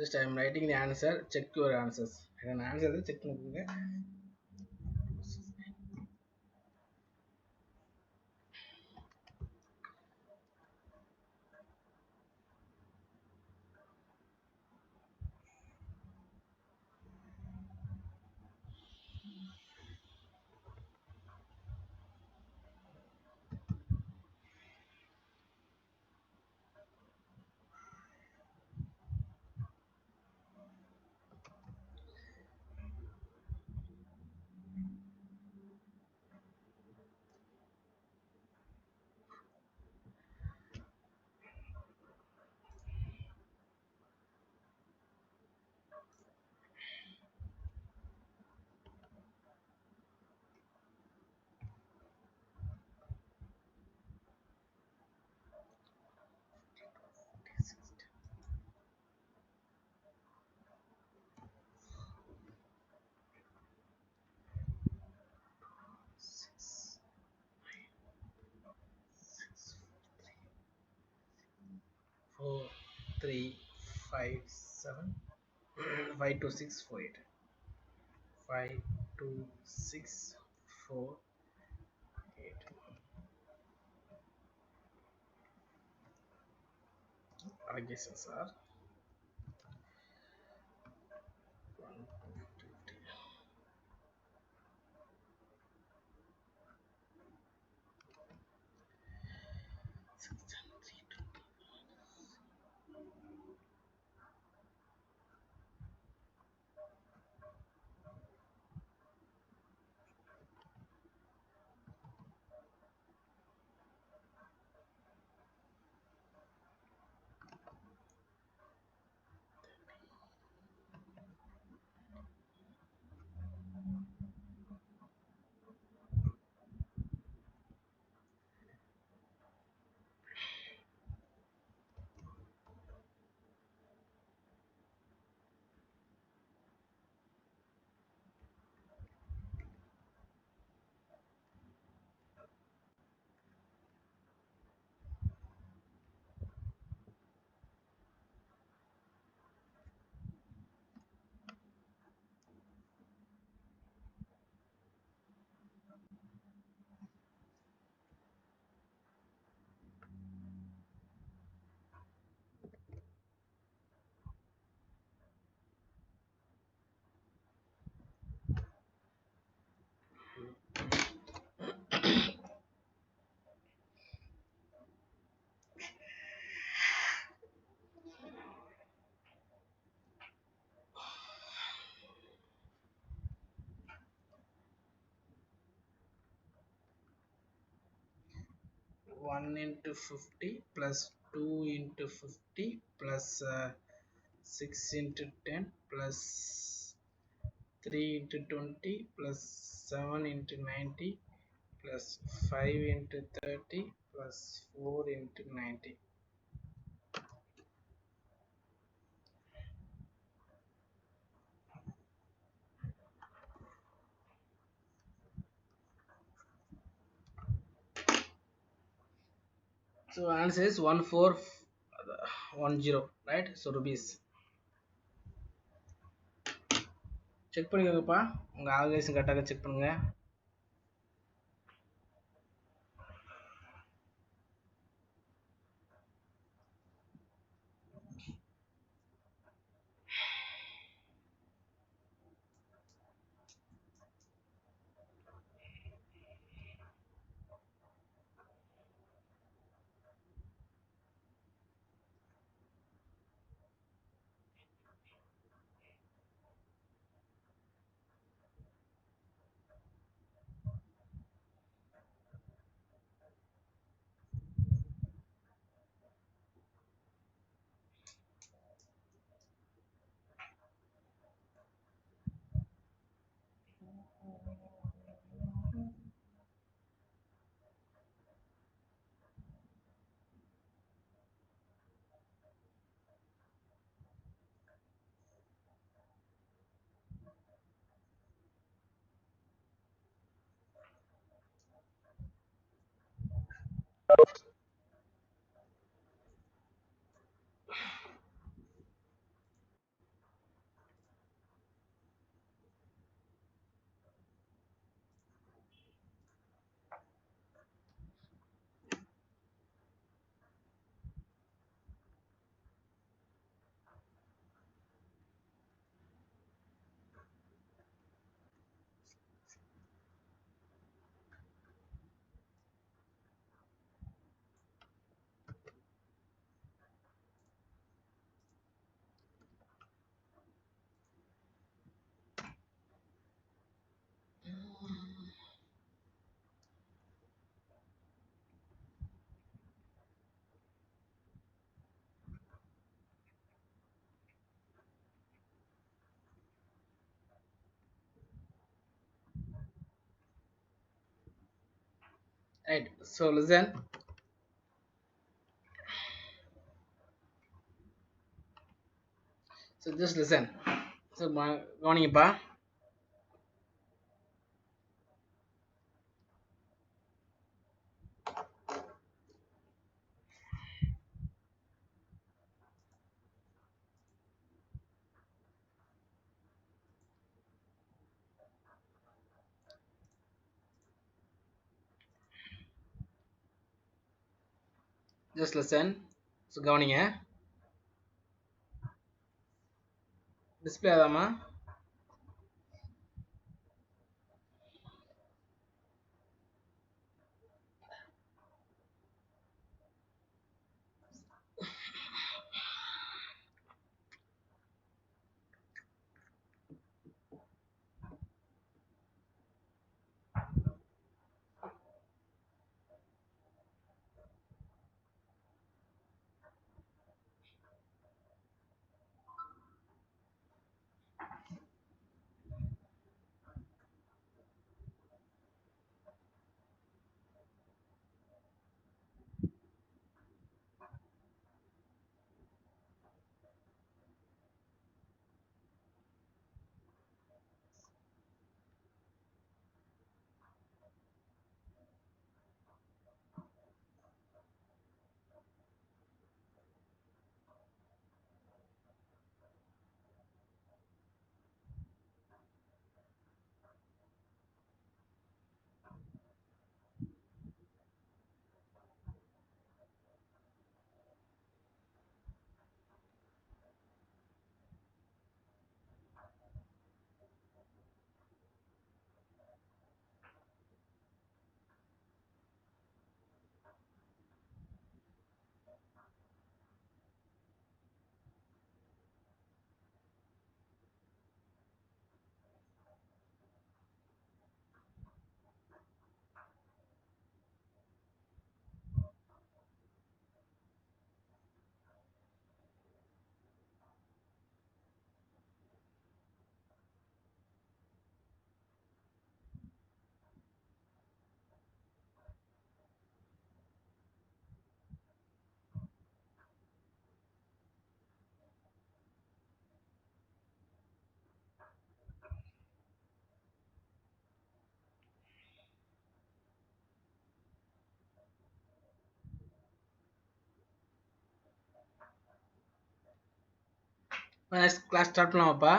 Just I am writing the answer. Check your answers. And answer check பண்ணுங்க. Four, three, five, 7, 5, 2, 6, 4, 8. 5, 2, 6, 4, 8. Our guesses are 1, 2, 3. 6, 3, 2. 1 into 50 plus 2 into 50 plus 6 into 10 plus 3 into 20 plus 7 into 90 plus 5 into 30 plus 4 into 90. So answer is 1410, right? So rupees. Check பண்ணிக்கோங்கப்பா, உங்கள் ஆல்கேஷன் கரெக்டாக check பண்ணுங்க. right? So listen. So just listen. So கவனிங்கப்பா. Just listen. So கவனிங்க. Display ஆதாமா? Next class start பண்ணலாமாப்பா?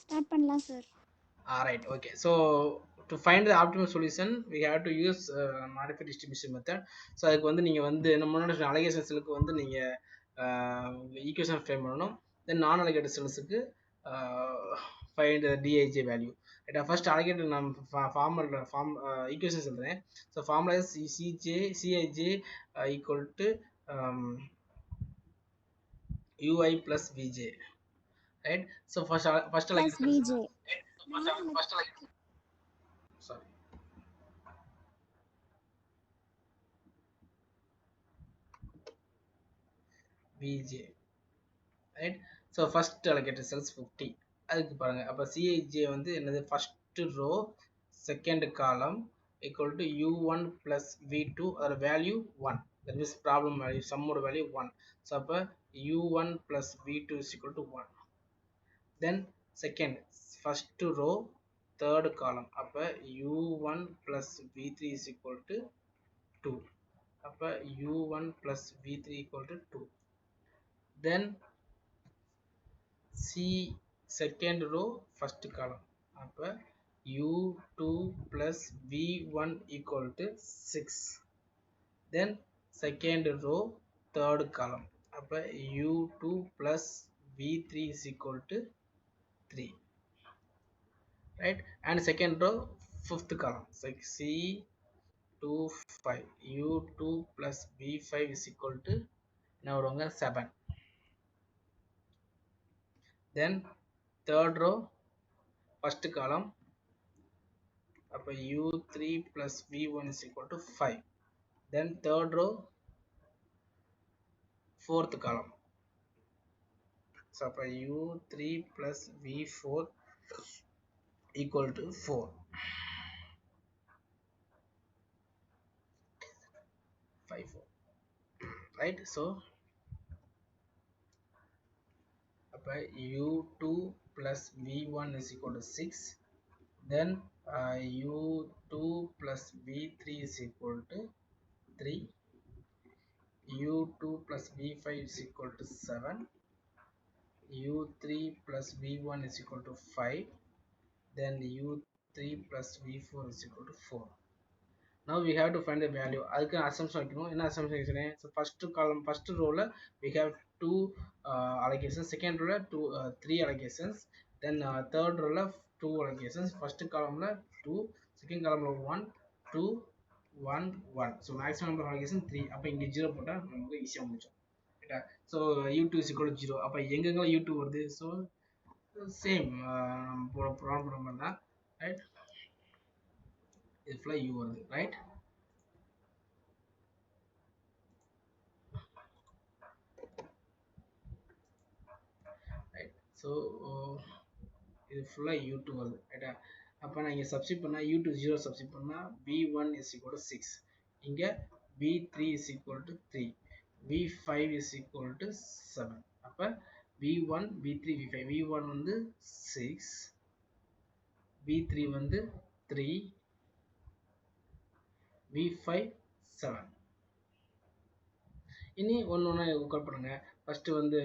Start பண்ணலாம் sir. Right, okay. So to find the optimal solution we have to use modified distribution method. So அதுக்கு வந்து நீங்க வந்து நம்ம முன்னாடி அலிகேஷன் செல்லுக்கு வந்து நீங்க ஈக்குவேஷன் ஃப்ரேம் பண்ணணும். தென் நான் அலிகேட்டட் செல்ஸுக்கு ஃபைண்ட் dij வேல்யூ. ரைட்டா? ஃபர்ஸ்ட் அலிகேட்டட் நம்ம ஃபார்ம் ஈக்குவேஷன் சொல்றேன். So formula is cij equal to ui plus vj, right? So first Plus alligator VJ. sorry, vj, right? So first alligator cells 50. அதுக்கு பாருங்க, அப்ப cij வந்து என்னது? first row second column equal to u1 plus v2 or value 1. That means problem value, sum of value 1. So அப்ப u1 plus v2 is equal to 1. Then second first row third column, அப்ப u1 plus v3 is equal to 2. அப்ப u1 plus v3 equal to 2. Then c second row first column, அப்ப u2 plus v1 equal to 6. Then second row third column, அப்ப u2 plus v3 is equal to 3, right? And second row fifth column, like c2 5, u2 plus v5 is equal to now 7. Then third row first column, அப்ப u3 plus v1 is equal to 5. Then third row fourth column, so அப்ப u3 plus v4 equal to 4. 5 4, right? So u2 plus v1 is equal to 6. Then u2 plus v3 is equal to 3. u2 plus v5 is equal to 7. u3 plus v1 is equal to 5. Then u3 plus v4 is equal to 4. Now we have to find the value. அதுக்கு assumption வைக்கணும். என்ன assumption வைக்கிறேன்? So first column, first row we have 2 allocations. Second row 3 allocations. Then third row 2 allocations. First column 2, second column 1, 2, 1, 1. So maximum number of allocations 3. அப்ப இங்க 0 போட்டா நமக்கு ஈஸியா முடிஞ்சிடும். ரைட்டா? So u2 is equal to 0. அப்ப எங்கெங்க u2 வருது? So same ப்ராப்ளம் பண்ண மாதிரி தான், ரைட்? இது ஃபுல்லா u வருது, ரைட்? ஸோ இது ஃபுல்லாக u2 வருது, ரைட்டா? அப்போ நான் இங்கே சப்ஸ்டிட் பண்ணால் u2 0 சப்ஸ்டிட் பண்ணால் v1 is equal to 6. இங்கே v3 is equal to 3. v5 is equal to 7. அப்போ v1 v3 v5. v1 வந்து 6, v3 வந்து 3, v5 7. இனி ஒன்று ஒன்று உட்கார் பண்ணுங்க. ஃபர்ஸ்ட் வந்து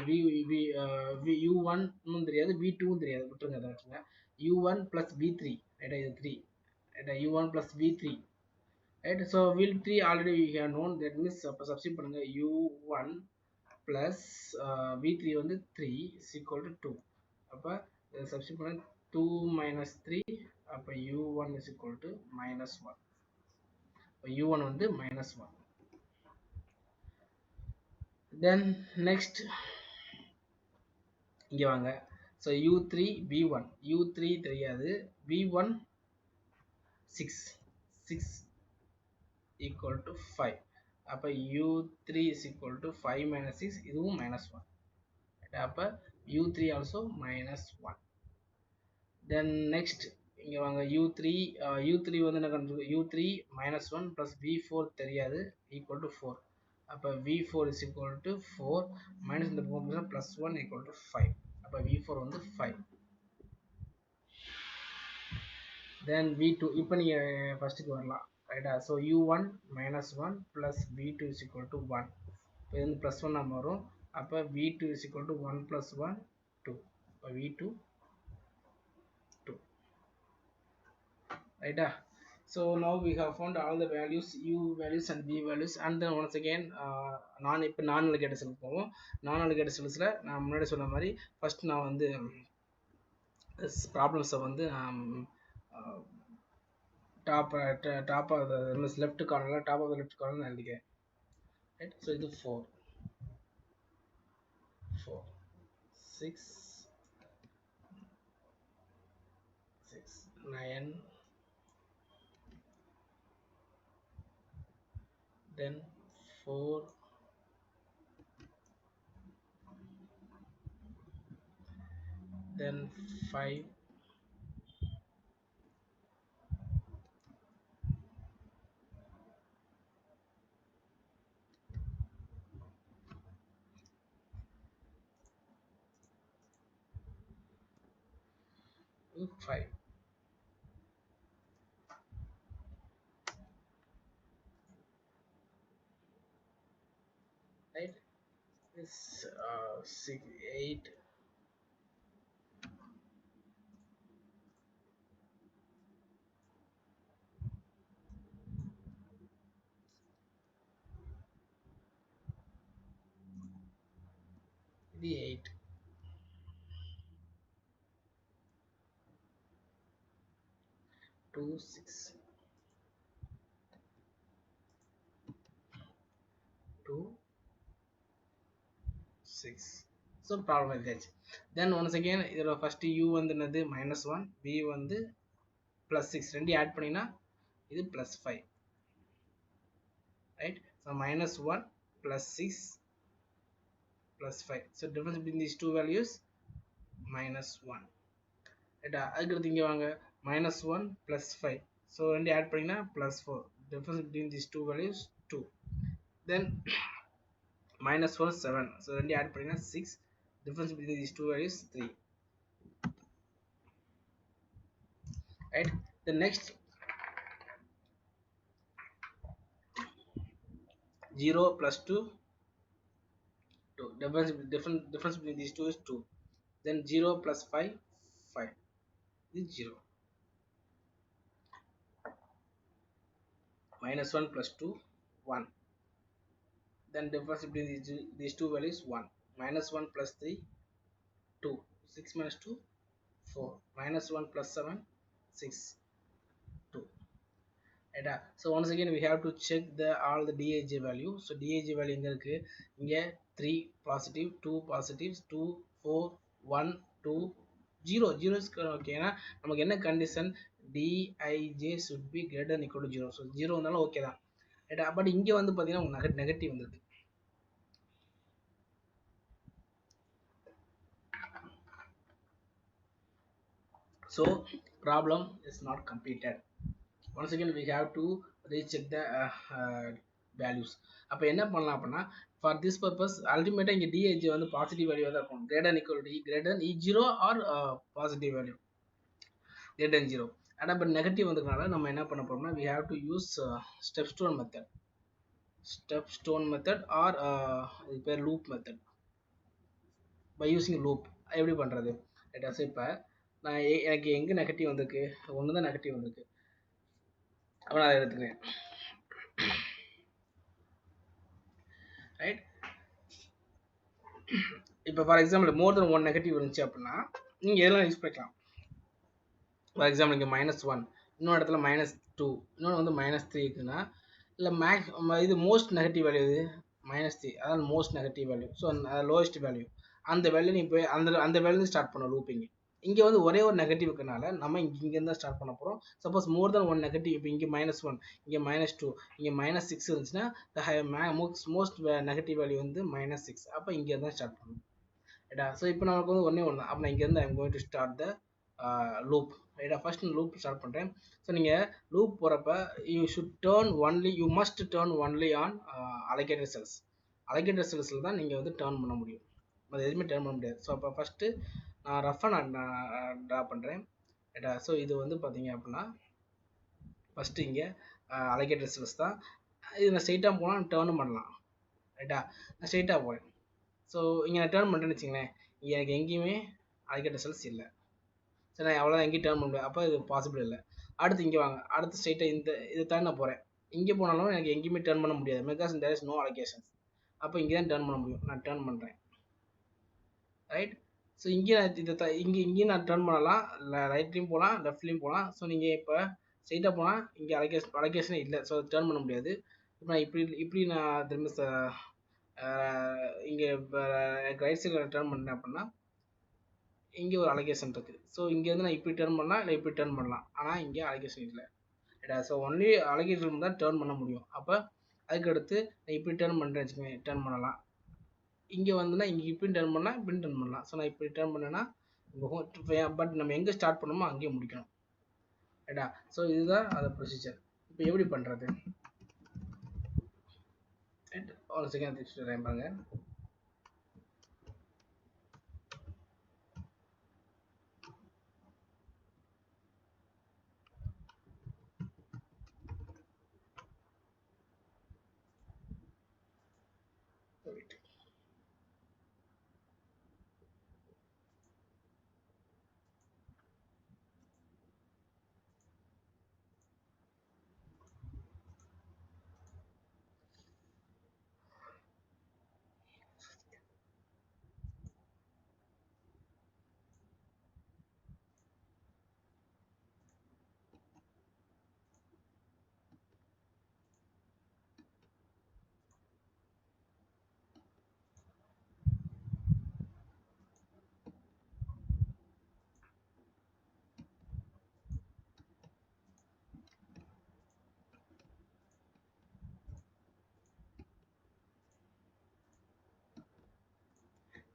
u1 தெரியாது, v2 தெரியாது, விட்டுருங்க, அதை விட்டுருங்க. u1 plus v3, ரைட்டா? இது 3, ரைட்டா? u1 plus v3, right? So v3 already we have known, that means அப்போ சப்ஸ்டிட் பண்ணுங்க. u1 plus v3 வந்து 3 is equal to 2. அப்போ சப்ஸ்டிட் பண்ணுங்க. 2 minus 3, அப்போ u1 is equal to minus 1. u1 வந்து minus 1. Then next இங்க வாங்க. So u3 v1, u3 தெரியாது, v1 6 equal to 5. அப்ப u3 is equal to 5 minus 6, இதுவும் minus 1. அப்ப u3 also minus 1. Then next இங்க வாங்க. u3 வந்து என்ன கண்டுபிடிக்கும்? u3 minus 1 plus v4 தெரியாது, equal to 4. அப்போ v4 is equal to 4 minus இந்த பக்கம் plus 1 equal to 5. அப்போ v4 வந்து 5. then v2, இப்போ நீங்க ஃபர்ஸ்ட்டுக்கு வரலாம், ரைட்டா? So u1 minus 1 plus v2 is equal to 1. இப்போ இது வந்து plus 1 நம்ம வரும். அப்போ v2 is equal to 1 plus 1 2. அப்போ v2 2, ரைட்டா? So now we have found all the values, u values and v values, and then once again இப்போ நான் allocated cell போவோம். நான் allocated cellsல நான் முன்னாடி சொன்ன மாதிரி ஃபர்ஸ்ட் நான் வந்து ப்ராப்ளம்ஸை வந்து டாப் ஆஃப் த லெஃப்ட் கார்னரில் top of the left corner எழுதிக்கிறேன், ரைட்? ஸோ இது 4 6 9, then 4, then 5, right? This 6 8, the 8, 2 6, 2 6. So problem எழுதியாச்சு. then once again இதோட first u வந்து என்னது -1, v வந்து +6, ரெண்டையும் ஆட் பண்ணினா இது +5, right? So -1 +6 +5. so difference between these two values -1. ரைட்டா. அதுக்கடுத்து இங்கே வாங்க -1 + 5. ஸோ ரெண்டு ஆட் பண்ணிங்கன்னா +4. Difference between these two values 2. Then -1 7. So ரெண்டு ஆட் பண்ணிங்கன்னா 6. Difference between these two values 3. Right. The next 0 + 2 2. Difference between these two is 2. Then 0 + 5 5. This is 0. -1 + 2 1. Then difference between these two values 1. -1 + 3 2. 6 - 2 4. -1 + 7 6 2. Right. So once again we have to check the all the dij value. So dij value எங்க இருக்கு? இங்க 3 positive, 2 positives, 2 4 1 2 0 0 is okay. ஏன்னா நமக்கு என்ன condition dij should be greater than equal to 0. So 0 வந்தாலும் okay தான். ரைட்டா. But இங்க வந்து பாத்தீங்கன்னா நெகட்டிவ் வந்துருக்கு. So problem is not completed. Once again we have to recheck the values. அப்ப என்ன பண்ணலாம் அப்படின்னா for this purpose ultimately இங்க dij வந்து பாசிட்டிவ் வேல்யூ தான் இருக்கும். greater than equal to greater than e0 or positive value greater than 0. ஆனா but negative வந்ததுனால நம்ம என்ன பண்ண போறோம்னா we have to use stepstone method or இது பேர் loop method. by using loop எப்படி பண்றது? ரைட்டா. ஸோ இப்போ நான் எனக்கு எங்கே நெகட்டிவ் வந்திருக்கு? ஒன்று தான் நெகட்டிவ் வந்திருக்கு. அப்போ நான் அதை எடுத்துக்கிறேன். ரைட். இப்போ for example more then 1 negative இருந்துச்சு அப்படின்னா நீங்கள் எதெல்லாம் யூஸ் பண்ணிக்கலாம். ஃபார் எக்ஸாம்பிள் இங்கே -1, இன்னொரு இடத்துல -2, இன்னொன்று வந்து -3 இருக்குன்னா இல்லை இது மோஸ்ட் நெகட்டிவ் வேல்யூ இது -3, அதாவது most negative value. So lowest value அந்த வேல்யூ நீ போய் அந்த வேல்யூ ஸ்டார்ட் பண்ண லூப்பிங். இங்கே வந்து ஒரே ஒரு நெகட்டிவ் இருக்கனால நம்ம இங்கேருந்து ஸ்டார்ட் பண்ண போகிறோம். சப்போஸ் மோர் தென் 1 நெகட்டிவ், இப்போ இங்கே -1, இங்கே -2, இங்கே -6 இருந்துச்சுன்னா மோஸ்ட் நெகட்டிவ் வேல்யூ வந்து -6. அப்போ இங்கே தான் ஸ்டார்ட் பண்ணணும். ரைட்டா. ஸோ இப்போ நமக்கு வந்து ஒன்றே ஒன்று தான். அப்போ நான் இங்கேருந்து I'm going to start the loop. ரைட்டா. ஃபர்ஸ்ட் லூப் ஸ்டார்ட் பண்ணுறேன். ஸோ நீங்கள் லூப் போகிறப்ப you must turn only on allocated cells. Allocated செல்ஸில் தான் நீங்கள் வந்து டேர்ன் பண்ண முடியும். அது எதுவுமே டேர்ன் பண்ண முடியாது. ஸோ அப்போ ஃபஸ்ட்டு நான் ரஃபாக நான் ட்ரா பண்ணுறேன். ரைட்டா. ஸோ இது வந்து பார்த்தீங்க அப்படின்னா ஃபஸ்ட்டு இங்கே அலோகேட்டட் செல்ஸ் தான். இது நான் ஸ்ட்ரெயிட்டாக போனால் டேர்னும் பண்ணலாம். ரைட்டா. நான் ஸ்ட்ரெயிட்டாக போகிறேன். ஸோ இங்கே நான் டேர்ன் பண்ணுறேன்னு வச்சுங்களேன், இங்கே எனக்கு எங்கேயுமே அலோகேட்டட் செல்ஸ் இல்லை. சரி, நான் எவ்வளோ எங்கேயும் டேர்ன் பண்ண முடியாது. அப்போ இது பாசிபிள் இல்லை. அடுத்து இங்கே வாங்க. அடுத்து ஸ்ட்ரெயிட்டாக இதை தான் நான் போகிறேன். இங்கே போனாலும் எனக்கு எங்கேயுமே டேர்ன் பண்ண முடியாது. Because there is no allocations. அப்போ இங்கே தான் டேர்ன் பண்ண முடியும். நான் டேர்ன் பண்ணுறேன். ரைட். ஸோ இங்கே நான் இங்கேயும் நான் டேர்ன் பண்ணலாம். ரைட்லேயும் போகலாம், லெஃப்ட்லேயும் போகலாம். ஸோ நீங்கள் இப்போ ஸ்ட்ரெயிட்டாக போனால் இங்கே அலோகேஷனே இல்லை. ஸோ டேர்ன் பண்ண முடியாது. இப்போ நான் இப்படி நான் திரும்ப இங்கே ரைட் சைடில் டேர்ன் பண்ணேன் அப்படின்னா இங்கே ஒரு அலோகேஷன் இருக்குது. ஸோ இங்கேருந்து நான் இப்படி டேர்ன் பண்ணலாம், இல்லை இப்படி டேர்ன் பண்ணலாம். ஆனால் இங்கே அலோகேஷன் இல்லை. ரைட்டா. ஸோ ஒன்லி அலோகேஷன் தான் டேர்ன் பண்ண முடியும். அப்போ அதுக்கடுத்து நான் இப்படி டேர்ன் பண்ணுறேன் வச்சுக்கோங்க, டேர்ன் பண்ணலாம். இங்கே வந்துன்னா இங்கே இப்படி டேர்ன் பண்ணலாம், இப்படி டேர்ன் பண்ணலாம். ஸோ நான் இப்படி டேர்ன் பண்ணேன்னா பட் நம்ம எங்கே ஸ்டார்ட் பண்ணணுமோ அங்கேயே முடிக்கணும். ரைட்டா. ஸோ இதுதான் அந்த ப்ரொசீஜர். இப்போ எப்படி பண்ணுறது? ரைட். ஒரு செகண்ட் திருச்சி பாருங்க.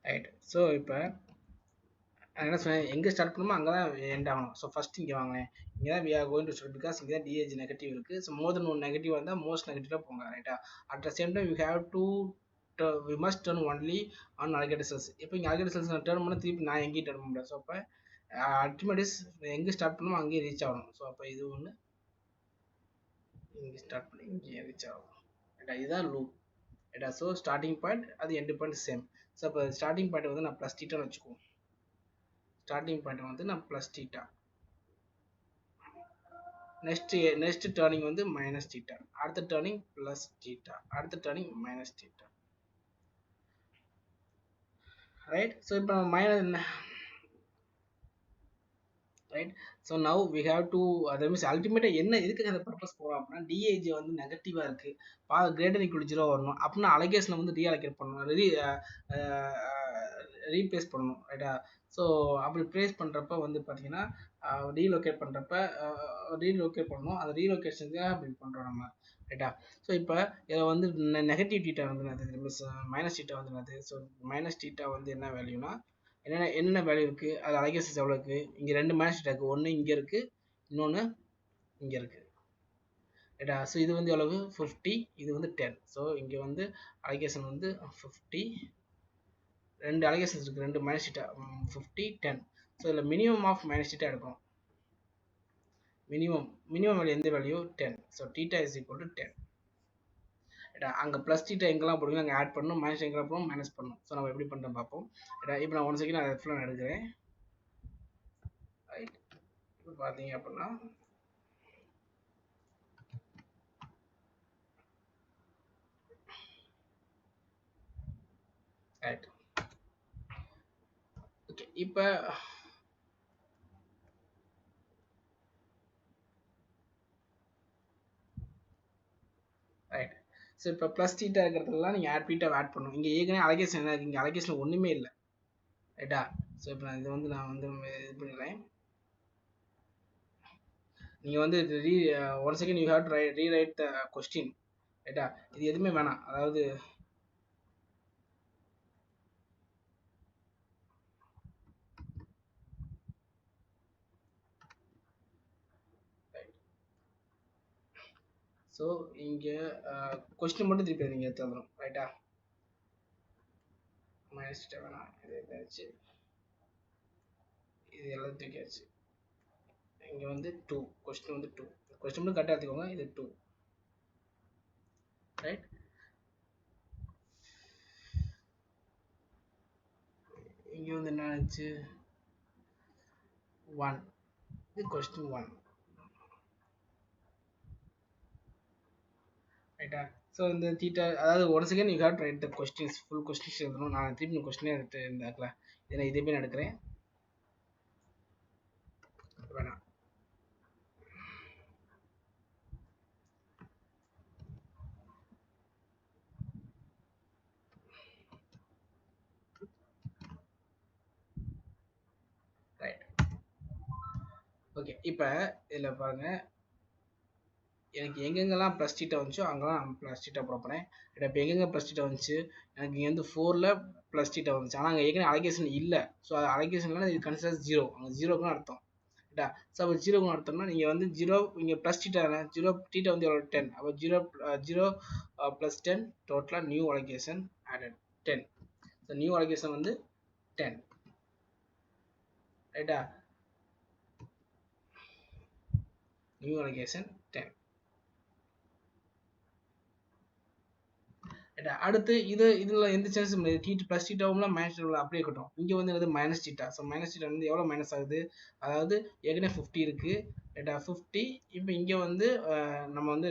ரைட். ஸோ இப்போ நான் என்ன சொன்னேன், எங்கே ஸ்டார்ட் பண்ணுமோ அங்கே தான் எண்ட் ஆகணும். ஸோ ஃபஸ்ட் இங்கே வாங்கினேன், இங்கே தான் we are going to start because இங்கே தான் டிஏஜ் நெகட்டிவ் இருக்குது. So more than one negative வந்தால் மோஸ்ட் நெகட்டிவாக போங்க, ரைட்டா. At the same time you have to we must turn only on allocated cells. இப்போ இங்கே அல்கேட்டர் செல்ஸ் நான் டர்ன் பண்ண திருப்பி நான் எங்கேயும் டர்ன் பண்ண முடியாது. ஸோ அப்போ அல்டிமேட் இஸ் எங்கே ஸ்டார்ட் பண்ணுமோ அங்கேயே ரீச் ஆகணும். ஸோ அப்போ இது ஒன்று இங்கே ஸ்டார்ட் பண்ணி இங்கே ரீச் ஆகும், ரைட்டா. இதுதான் லூப், ரைட்டா. ஸோ ஸ்டார்டிங் பாயிண்ட் அது எண்டு பாயிண்ட் சேம். ஸோ அப்போ ஸ்டார்டிங் பாயிண்ட் வந்து நான் ப்ளஸ் தீட்டான்னு வச்சுக்குவோம். ஸ்டார்டிங் பாயிண்ட் வந்து நான் ப்ளஸ் தீட்டா, நெக்ஸ்ட் டர்னிங் வந்து மைனஸ் தீட்டா, அடுத்த டர்னிங் ப்ளஸ் தீட்டா, அடுத்த turning minus theta, right. So இப்போ minus, right. So now we have to, அதை மீன்ஸ் அல்டிமேட்டாக என்ன எதுக்கு அந்த பர்பஸ் போகிறோம் அப்படின்னா, டிஏஜி வந்து நெகட்டிவாக இருக்குது, கிரேட்டர் ஈக்குவல் 0 வரணும் அப்படின்னா அலகேஷனை வந்து ரீஅலோகேட் பண்ணணும், ரீப்ளேஸ் பண்ணணும், ரைட்டா. ஸோ அப்படி ப்ளேஸ் பண்ணுறப்ப வந்து பார்த்தீங்கன்னா ரீலோகேட் பண்ணுறப்ப ரீலோகேட் பண்ணணும், அந்த ரீலோகேஷனுக்காக அப்படி பண்ணுறோம் நம்ம, ரைட்டா. ஸோ இப்போ இதில் வந்து நெகட்டிவ் டீட்டா வந்து மீன்ஸ் மைனஸ் டீட்டா வந்து, ஸோ மைனஸ் டீட்டா வந்து என்ன வேல்யூனா என்னென்ன வேல்யூ இருக்குது, அது அலகேஷன்ஸ் எவ்வளோ இருக்குது, இங்கே 2 மைனஸ் டீட்டா இருக்குது, ஒன்று இங்கே இருக்குது, இன்னொன்று இங்கே இருக்குது, ரைட்டா. ஸோ இது வந்து எவ்வளவு 50, இது வந்து 10. ஸோ இங்கே வந்து அலகேஷன் வந்து 50, 2 அலகேஷன்ஸ் இருக்குது, 2 மைனஸ் டீட்டா 50 10. ஸோ இதில் மினிமம் ஆஃப் மைனஸ் டீட்டா எடுக்கணும், மினிமம் வேல்யூ எந்த value 10. So theta is equal to 10, ரைட்டா. அங்கே ப்ளஸ் டீட்டா எங்கெல்லாம் போடுவீங்க அங்கே ஆட் பண்ணணும், மைனஸ் எங்கெல்லாம் போடணும் மைனஸ் பண்ணணும். ஸோ நம்ம எப்படி பண்ணுறோம் பார்ப்போம், ரைட்டா. இப்போ நான் 1 செகண்ட் அதை ஃபுல்லாக நான் எடுக்கிறேன், ரைட். இப்போ பார்த்தீங்க அப்படின்னா ரைட், ஓகே. இப்போ ரைட். ஸோ இப்போ ப்ளஸ் டீட்டா இருக்கிறதெல்லாம் நீங்கள் ஆட் பண்ணணும். இங்கே ஏற்கனவே அலகேஷன் என்ன இருக்குது, இங்கே அலகேஷன் ஒன்றுமே இல்லை, ரைட்டா. ஸோ இப்போ நான் இது இது பண்ணிடுறேன். நீங்கள் வந்து one second you have to rewrite the question, ரைட்டா. இது எதுவுமே வேணாம், அதாவது ஸோ இங்கே கொஸ்டின் மட்டும் திருப்பி நீங்கள் எடுத்து வந்துடும், ரைட்டா. மைனஸ் டீட்டா வேணாம், இது இதாச்சு, இது எல்லாம் தூக்கியாச்சு. இங்கே வந்து 2, கொஸ்டின் வந்து 2, கொஸ்டின் மட்டும் கரெக்டாக எடுத்துக்கோங்க, இது 2, ரைட். இங்கே வந்து என்ன ஆச்சு 1, இது கொஸ்டின் 1, ரைட்டா. ஸோ இந்த தீட்டா, அதாவது 1 second you have to right the questions, full questions எழுதணும். நான் திருப்பி கொஸ்டினே எடுத்து இருந்தாக்கல, இதை நான் இதே எடுக்கிறேன், வேணாம். Right, okay. இப்போ இதில் பாருங்கள், எனக்கு எங்கெங்கெல்லாம் ப்ளஸ் டீட்டா வந்துச்சோ அங்கெல்லாம் நான் ப்ளஸ் டீட்டா போட போகிறேன். இப்போ எங்கெங்கே ப்ளஸ் டீட்டா வந்துச்சு, எனக்கு இங்கே வந்து 4ல் ப்ளஸ் டீட்டா வந்துச்சு, ஆனால் அங்கே ஏற்கனவே அலகேஷன் இல்லை. ஸோ அது அலகேஷன்லாம் இது கன்சிடர் 0, அங்கே 0க்குன்னு அர்த்தம், ரைட்டா. ஸோ அப்போ 0க்குன்னு அர்த்தம்னா நீங்கள் வந்து 0 இங்கே ப்ளஸ் டீட்டா 0 டீட்டா வந்து எவ்வளோ 10, அப்போ 0 ப்ளஸ் 10 டோட்டலாக new allocation added 10. So new allocation வந்து 10, ரைட்டா. நியூ அலகேஷன் 10, அடுத்து இதில் எந்த சேஞ்சஸும் இல்லை, ப்ளஸ் டீட்டாவும்லாம் மைனஸ் டீட்டாவில் அப்படியே இருக்கட்டும். இங்கே வந்து என்னது minus theta. So minus theta வந்து எவ்வளோ மைனஸ் ஆகுது, அதாவது ஏற்கனவே 50 இருக்குது, ரைட்டா. 50, இப்போ இங்கே வந்து நம்ம வந்து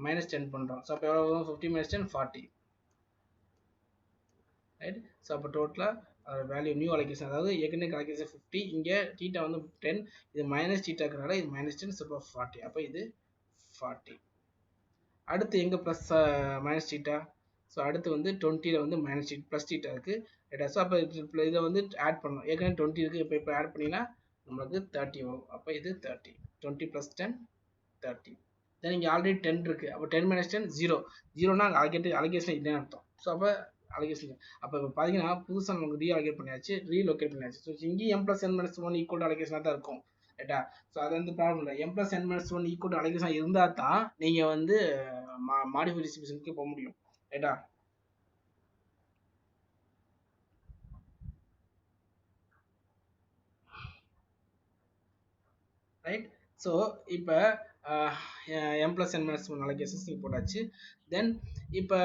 மைனஸ் 10 பண்ணுறோம். ஸோ அப்போ எவ்வளோ வரும், 50 மைனஸ் 10 40, ரைட். ஸோ அப்போ டோட்டலாக வேல்யூ நியூ அலகேஷன், அதாவது ஏற்கனவே அலகேஷன் 50, இங்கே டீட்டா வந்து 10, இது மைனஸ் டீட்டா இருக்கிறனால இது மைனஸ் 10, ஸோ 40, அப்போ இது 40. அடுத்து எங்கே ப்ளஸ் மைனஸ் டீட்டா, ஸோ அடுத்து வந்து 20ல் வந்து மைனஸ் ப்ளஸ் டீட்டா இருக்குது, ரைட்டா. ஸோ அப்போ இதை வந்து ஆட் பண்ணணும், ஏற்கனவே 20 இருக்குது, இப்போ ஆட் பண்ணிங்கன்னா நம்மளுக்கு 30 வரும், அப்போ இது 30, 20 + 10 30. தென் இங்கே ஆல்ரெடி 10 இருக்குது, அப்போ 10 - 10 0, 0னா அலகேஷன் இல்லைன்னு அர்த்தம். ஸோ அப்போ அலோகேஷன். அப்போ இப்போ பார்த்தீங்கன்னா புதுசாக நமக்கு ரீஅலோகேட் பண்ணியாச்சு, ரீலொகேட் பண்ணியாச்சு. ஸோ இங்கேயும் m + n - 1 ஈக்குவல் டு அலோகேஷனாக தான் இருக்கும், ரைட்டா? ஸோ அது வந்து ப்ராப்ளம் இல்லை. m + n - 1 equal to allocation இருந்தால் தான் நீங்கள் வந்து மாடிஃபை டிஸ்ட்ரிபியூஷனுக்கு போக முடியும், ரைட்டா? ரைட். ஸோ இப்போ m + n - 1 அலோகேஷன்ஸ் நீங்கள் போட்டாச்சு. தென் இப்போ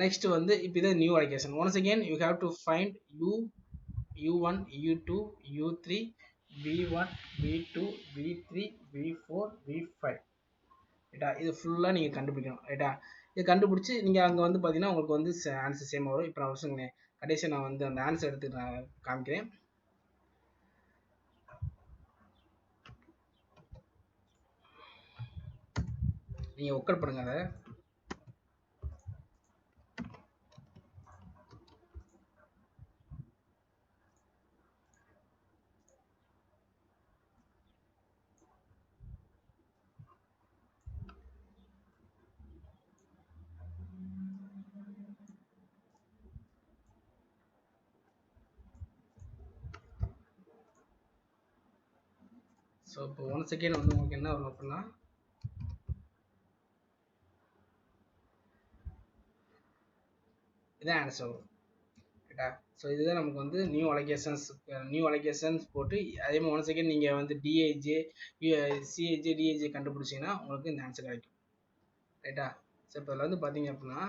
next வந்து இப்போ இது new allocation. once again you have to find u1 u2 u3 v1 v2 v3 v4 v5, ரைட்டா? இது ஃபுல்லாக நீங்கள் கண்டுபிடிக்கணும், ரைட்டா? இது கண்டுபிடிச்சி நீங்கள் அங்கே வந்து பார்த்தீங்கன்னா உங்களுக்கு வந்து ஆன்சர் சேம் வரும். இப்போ நான் வச்சுக்கோங்களேன், கடைசி நான் வந்து அந்த ஆன்சர் எடுத்து நான் காமிக்கிறேன். நீங்கள் ஒர்க் பண்ணுங்க அதை. ஸோ இப்போ ஒன்ஸ் அகெயின் வந்து உங்களுக்கு என்ன வரும் அப்படின்னா, இதான் ஆன்சர் வரும், ரைட்டா? ஸோ இதுதான் நமக்கு வந்து நியூ அலோகேஷன்ஸ் போட்டு அதே மாதிரி ஒன்ஸ் அகெயின் நீங்கள் வந்து டிஐஜே சிஐஜே டிஐஜே கண்டுபிடிச்சிங்கன்னா உங்களுக்கு இந்த ஆன்சர் கிடைக்கும், ரைட்டா? ஸோ இப்போ இதில் வந்து பார்த்தீங்க அப்படின்னா,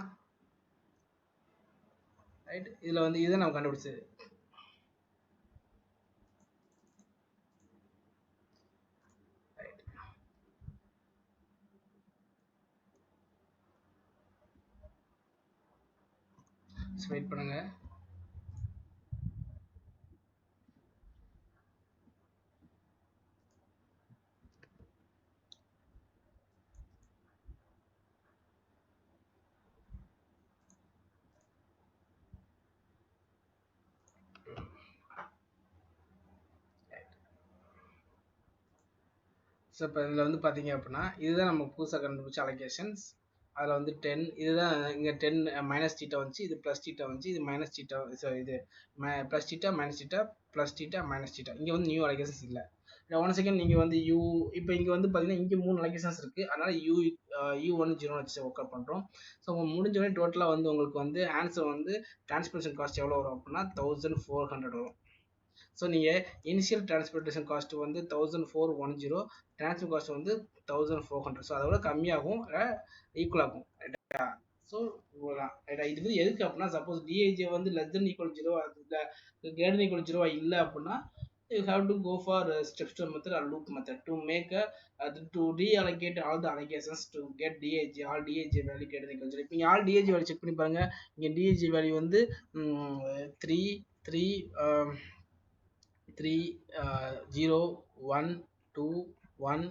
ரைட், இதில் வந்து இதுதான் நம்ம கண்டுபிடிச்சது. வெயிட் பண்ணுங்க. ஸோ இப்போ இதில் வந்து பார்த்தீங்க அப்படின்னா இதுதான் நம்ம புதுசாக கண்டுபிடிச்ச அலோகேஷன்ஸ். அதில் வந்து 10 இதுதான் இங்கே 10 மைனஸ் தீட்டா வந்துச்சு, இது ப்ளஸ் தீட்டா வந்துச்சு, இது மைனஸ் தீட்டா, ஸோ இது plus theta minus theta plus theta minus theta. இங்கே வந்து நியூ அலோகேஷன்ஸ் இல்லை. ஒன் செகண்ட் நீங்கள் வந்து இப்போ இங்கே வந்து பார்த்தீங்கன்னா இங்கே 3 அலோகேஷன்ஸ் இருக்குது, அதனால் u1 0 வச்சு ஒர்க் அவுட் பண்ணுறோம். ஸோ முடிஞ்சவொடனே டோட்டலாக வந்து உங்களுக்கு வந்து ஆன்சர் வந்து டிரான்ஸ்போர்ட்டேஷன் காஸ்ட் எவ்வளோ வரும் அப்படின்னா 1400 வரும். ஸோ நீங்கள் இனிஷியல் டிரான்ஸ்போர்ட்டேஷன் காஸ்ட் வந்து 1410, டிரான்ஸ்போர்ட் காஸ்ட் வந்து 1400. ஸோ அதோட கம்மியாகும், ஈக்குவல் ஆகும், ரைட்டா? ஸோ இவ்வளோதான், ரைட்டா? இது வந்து எதுக்கு அப்படின்னா, சப்போஸ் டிஐஜே வந்து லெஸ் தென் ஈக்குவல் 0 இல்லை கிரேட்டர் ஈக்குவல் 0 இல்லை அப்படின்னா you have to go for step method or loop method to make to reallocate all the allocations to get DAG, all DAG value greater than equal 0. இப்போ நீங்கள் all DAG value check பண்ணி பாருங்க. இங்கே DAG value வந்து 3 3 3 0 1 2 1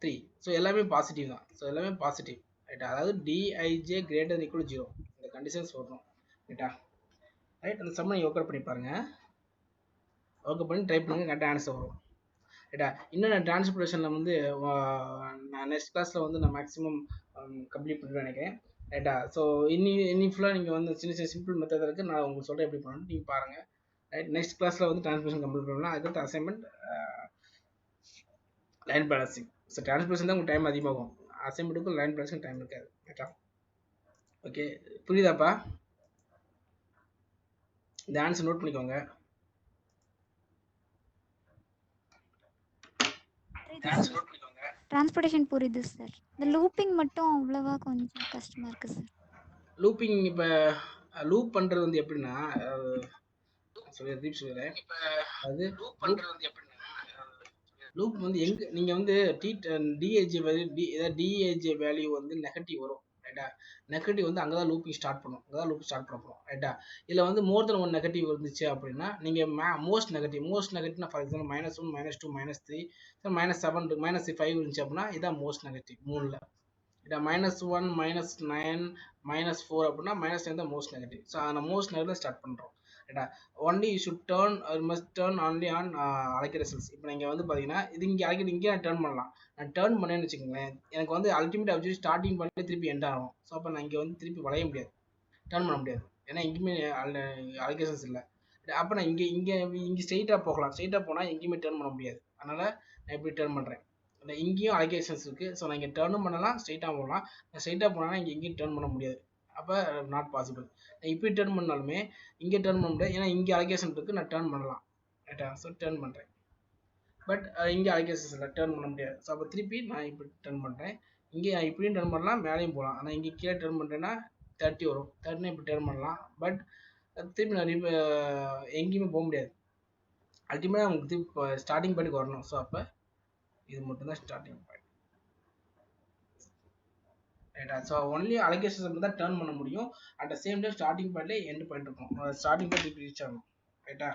3. So எல்லாமே positive தான். So எல்லாமே positive, ரைட்டா? அதாவது டிஐஜே கிரேட்டர் than equal 0 இந்த கண்டிஷன்ஸ் வரணும், ரைட்டா? ரைட், அந்த சம்ம நீங்கள் ஒர்க் அவுட் பண்ணி பாருங்க, ஒர்க் பண்ணி ட்ரை பண்ணுங்க, கரெக்டாக ஆன்சர் வரும், ரைட்டா? இன்னும் நான் டிரான்ஸ்போர்ட்டேஷனில் வந்து நான் நெக்ஸ்ட் கிளாஸில் வந்து நான் மேக்ஸிமம் கம்ப்ளீட் பண்ணிடுவேன் நினைக்கிறேன், ரைட்டா? ஸோ இன்னி ஃபுல்லாக நீங்கள் வந்து சின்ன சின்ன சிம்பிள் மெத்தட் இருக்குது, நான் உங்களுக்கு சொல்கிறேன் எப்படி பண்ணணும், நீங்கள் பாருங்கள், ரைட்? நெக்ஸ்ட் கிளாஸில் வந்து டிரான்ஸ்போர்ட்டேஷன் கம்ப்ளீட் பண்ணலாம். அதுக்கடுத்து assignment line balancing. So transportation தான் உங்களுக்கு டைம் அதிகமாகும், அசைன்மெண்ட்டுக்கும் லைன் பேலன்சிங் டைம் இருக்காது, ரைட்டா? ஓகே, புரியுதாப்பா? இந்த ஆன்சர் நோட் பண்ணிக்கோங்க. டிரான்ஸ்போர்ட்டேஷன் புரியுது சார். இந்த லூப்பிங் மட்டும் அவ்வளவா கொஞ்சம் கஷ்டமா இருக்கு சார். லூப்பிங் இப்போ லூப் பண்ணுறது வந்து எப்படின்னா, சொல்லிடுறேன். அது லூப் வந்து எங்கே நீங்கள் வந்து டிஏஜே வேல்யூ டிஏஜே வேல்யூ வந்து நெகட்டிவ் வரும், ரைட்டா? நெகட்டிவ் வந்து அங்கே தான் லூப்பிங் ஸ்டார்ட் பண்ணும், அங்கே தான் லூப் ஸ்டார்ட் பண்ண போகிறோம், ரைட்டா? இதில் வந்து மோர் தென் 1 நெகட்டிவ் இருந்துச்சு அப்படின்னா நீங்கள் மோஸ்ட் நெகட்டிவ்னா ஃபார் எக்ஸாம்பிள் -1 -2 -3 -7 -5 இருந்துச்சு அப்படின்னா இதான் மோஸ்ட் நெகட்டிவ் 3ல், ரைட்டா? -1 -9 -4 அப்படின்னா -9 தான் மோஸ்ட் நெகட்டிவ். ஸோ அந்த மோஸ்ட் நெகட்டிவ் ஸ்டார்ட் பண்ணுறோம், ரைட்டா. Only you should turn must turn only on அலைக்க ரிசல்ட்ஸ். இப்போ நீங்கள் வந்து பார்த்தீங்கன்னா இது இங்கே அலைக்கிட்டு இங்கே நான் டர்ன் பண்ணலாம். நான் டர்ன் பண்ணேன்னு வச்சுக்கோங்களேன், எனக்கு வந்து அல்டிமேட் அப்ஜெக்ட் ஸ்டார்டிங் பண்ணி திருப்பி எண்ட் ஆகும். ஸோ அப்போ நான் இங்கே வந்து திருப்பி வளைய முடியாது, டர்ன் பண்ண முடியாது. ஏன்னா எங்கேயுமே அலோகேஷன்ஸ் இல்லை. அப்போ நான் இங்கே இங்கே இங்கே ஸ்ட்ரெயிட்டாக போகலாம். ஸ்ட்ரெயிட்டாக போனால் எங்கேயுமே டர்ன் பண்ண முடியாது. அதனால் நான் எப்படி டர்ன் பண்ணுறேன், இங்கேயும் அலோகேஷன்ஸ் இருக்குது. ஸோ நான் இங்கே டர்னும் பண்ணலாம், ஸ்ட்ரெயிட்டாக போகலாம். நான் ஸ்ட்ரெயிட்டாக போனால் இங்கே எங்கேயும் டர்ன் பண்ண முடியாது. அப்போ நாட் பாசிபிள். நான் இப்படி டர்ன் பண்ணாலுமே இங்கே டர்ன் பண்ண முடியாது, ஏன்னா இங்கே அலோகேஷன் இருக்குது, நான் டர்ன் பண்ணலாம். ரைட்டா. ஸோ டர்ன் பண்ணுறேன், பட் இங்கே அலோகேஷன்ஸ் இல்லை, டர்ன் பண்ண முடியாது. ஸோ அப்போ திருப்பி நான் இப்படி டர்ன் பண்ணுறேன். இங்கே நான் இப்படியும் டர்ன் பண்ணலாம், மேலேயும் போகலாம். ஆனால் இங்கே கீழே டர்ன் பண்ணுறேன்னா 30 வரும். 30 இப்படி டர்ன் பண்ணலாம், பட் திருப்பி நான் எங்கேயுமே போக முடியாது. அல்டிமேட்டாக நமக்கு திருப்பி ஸ்டார்டிங் பாயிண்ட்டுக்கு வரணும். ஸோ அப்போ இது மட்டும்தான் ஸ்டார்டிங் பாயிண்ட். ரைட்டா. ஸோ ஒன்லி அலோகேஷன்ஸ் தான் டர்ன் பண்ண முடியும். At the same time starting பாயிண்ட்லேயே எண்ட் பாயிண்ட் இருக்கும். ஸ்டார்டிங் பாயிண்ட் இப்படி ரீச் ஆகணும். ரைட்டா.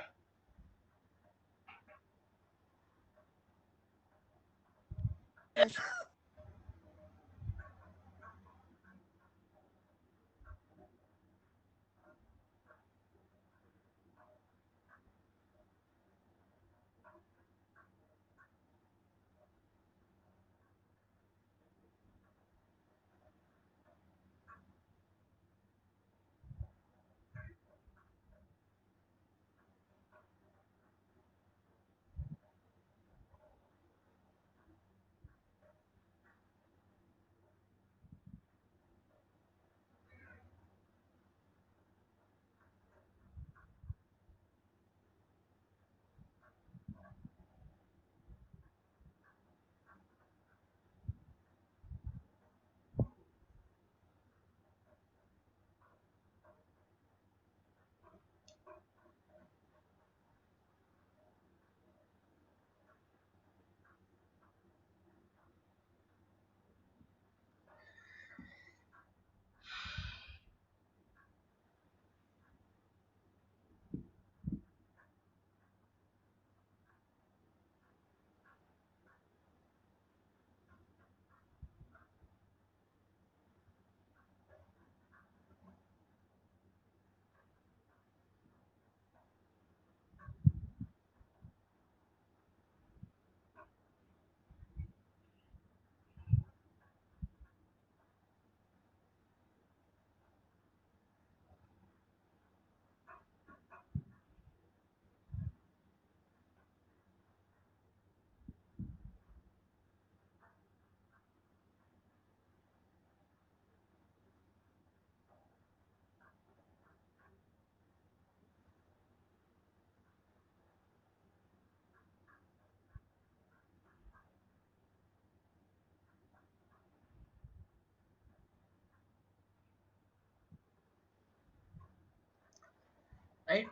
ரைட்.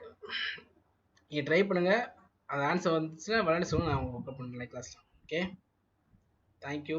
நீங்கள் ட்ரை பண்ணுங்கள். அந்த ஆன்சர் வந்துச்சுன்னா விளையாட சொல்லுங்கள், நான் உங்களுக்கு பண்ணுறேன் கிளாஸில். Okay, thank you.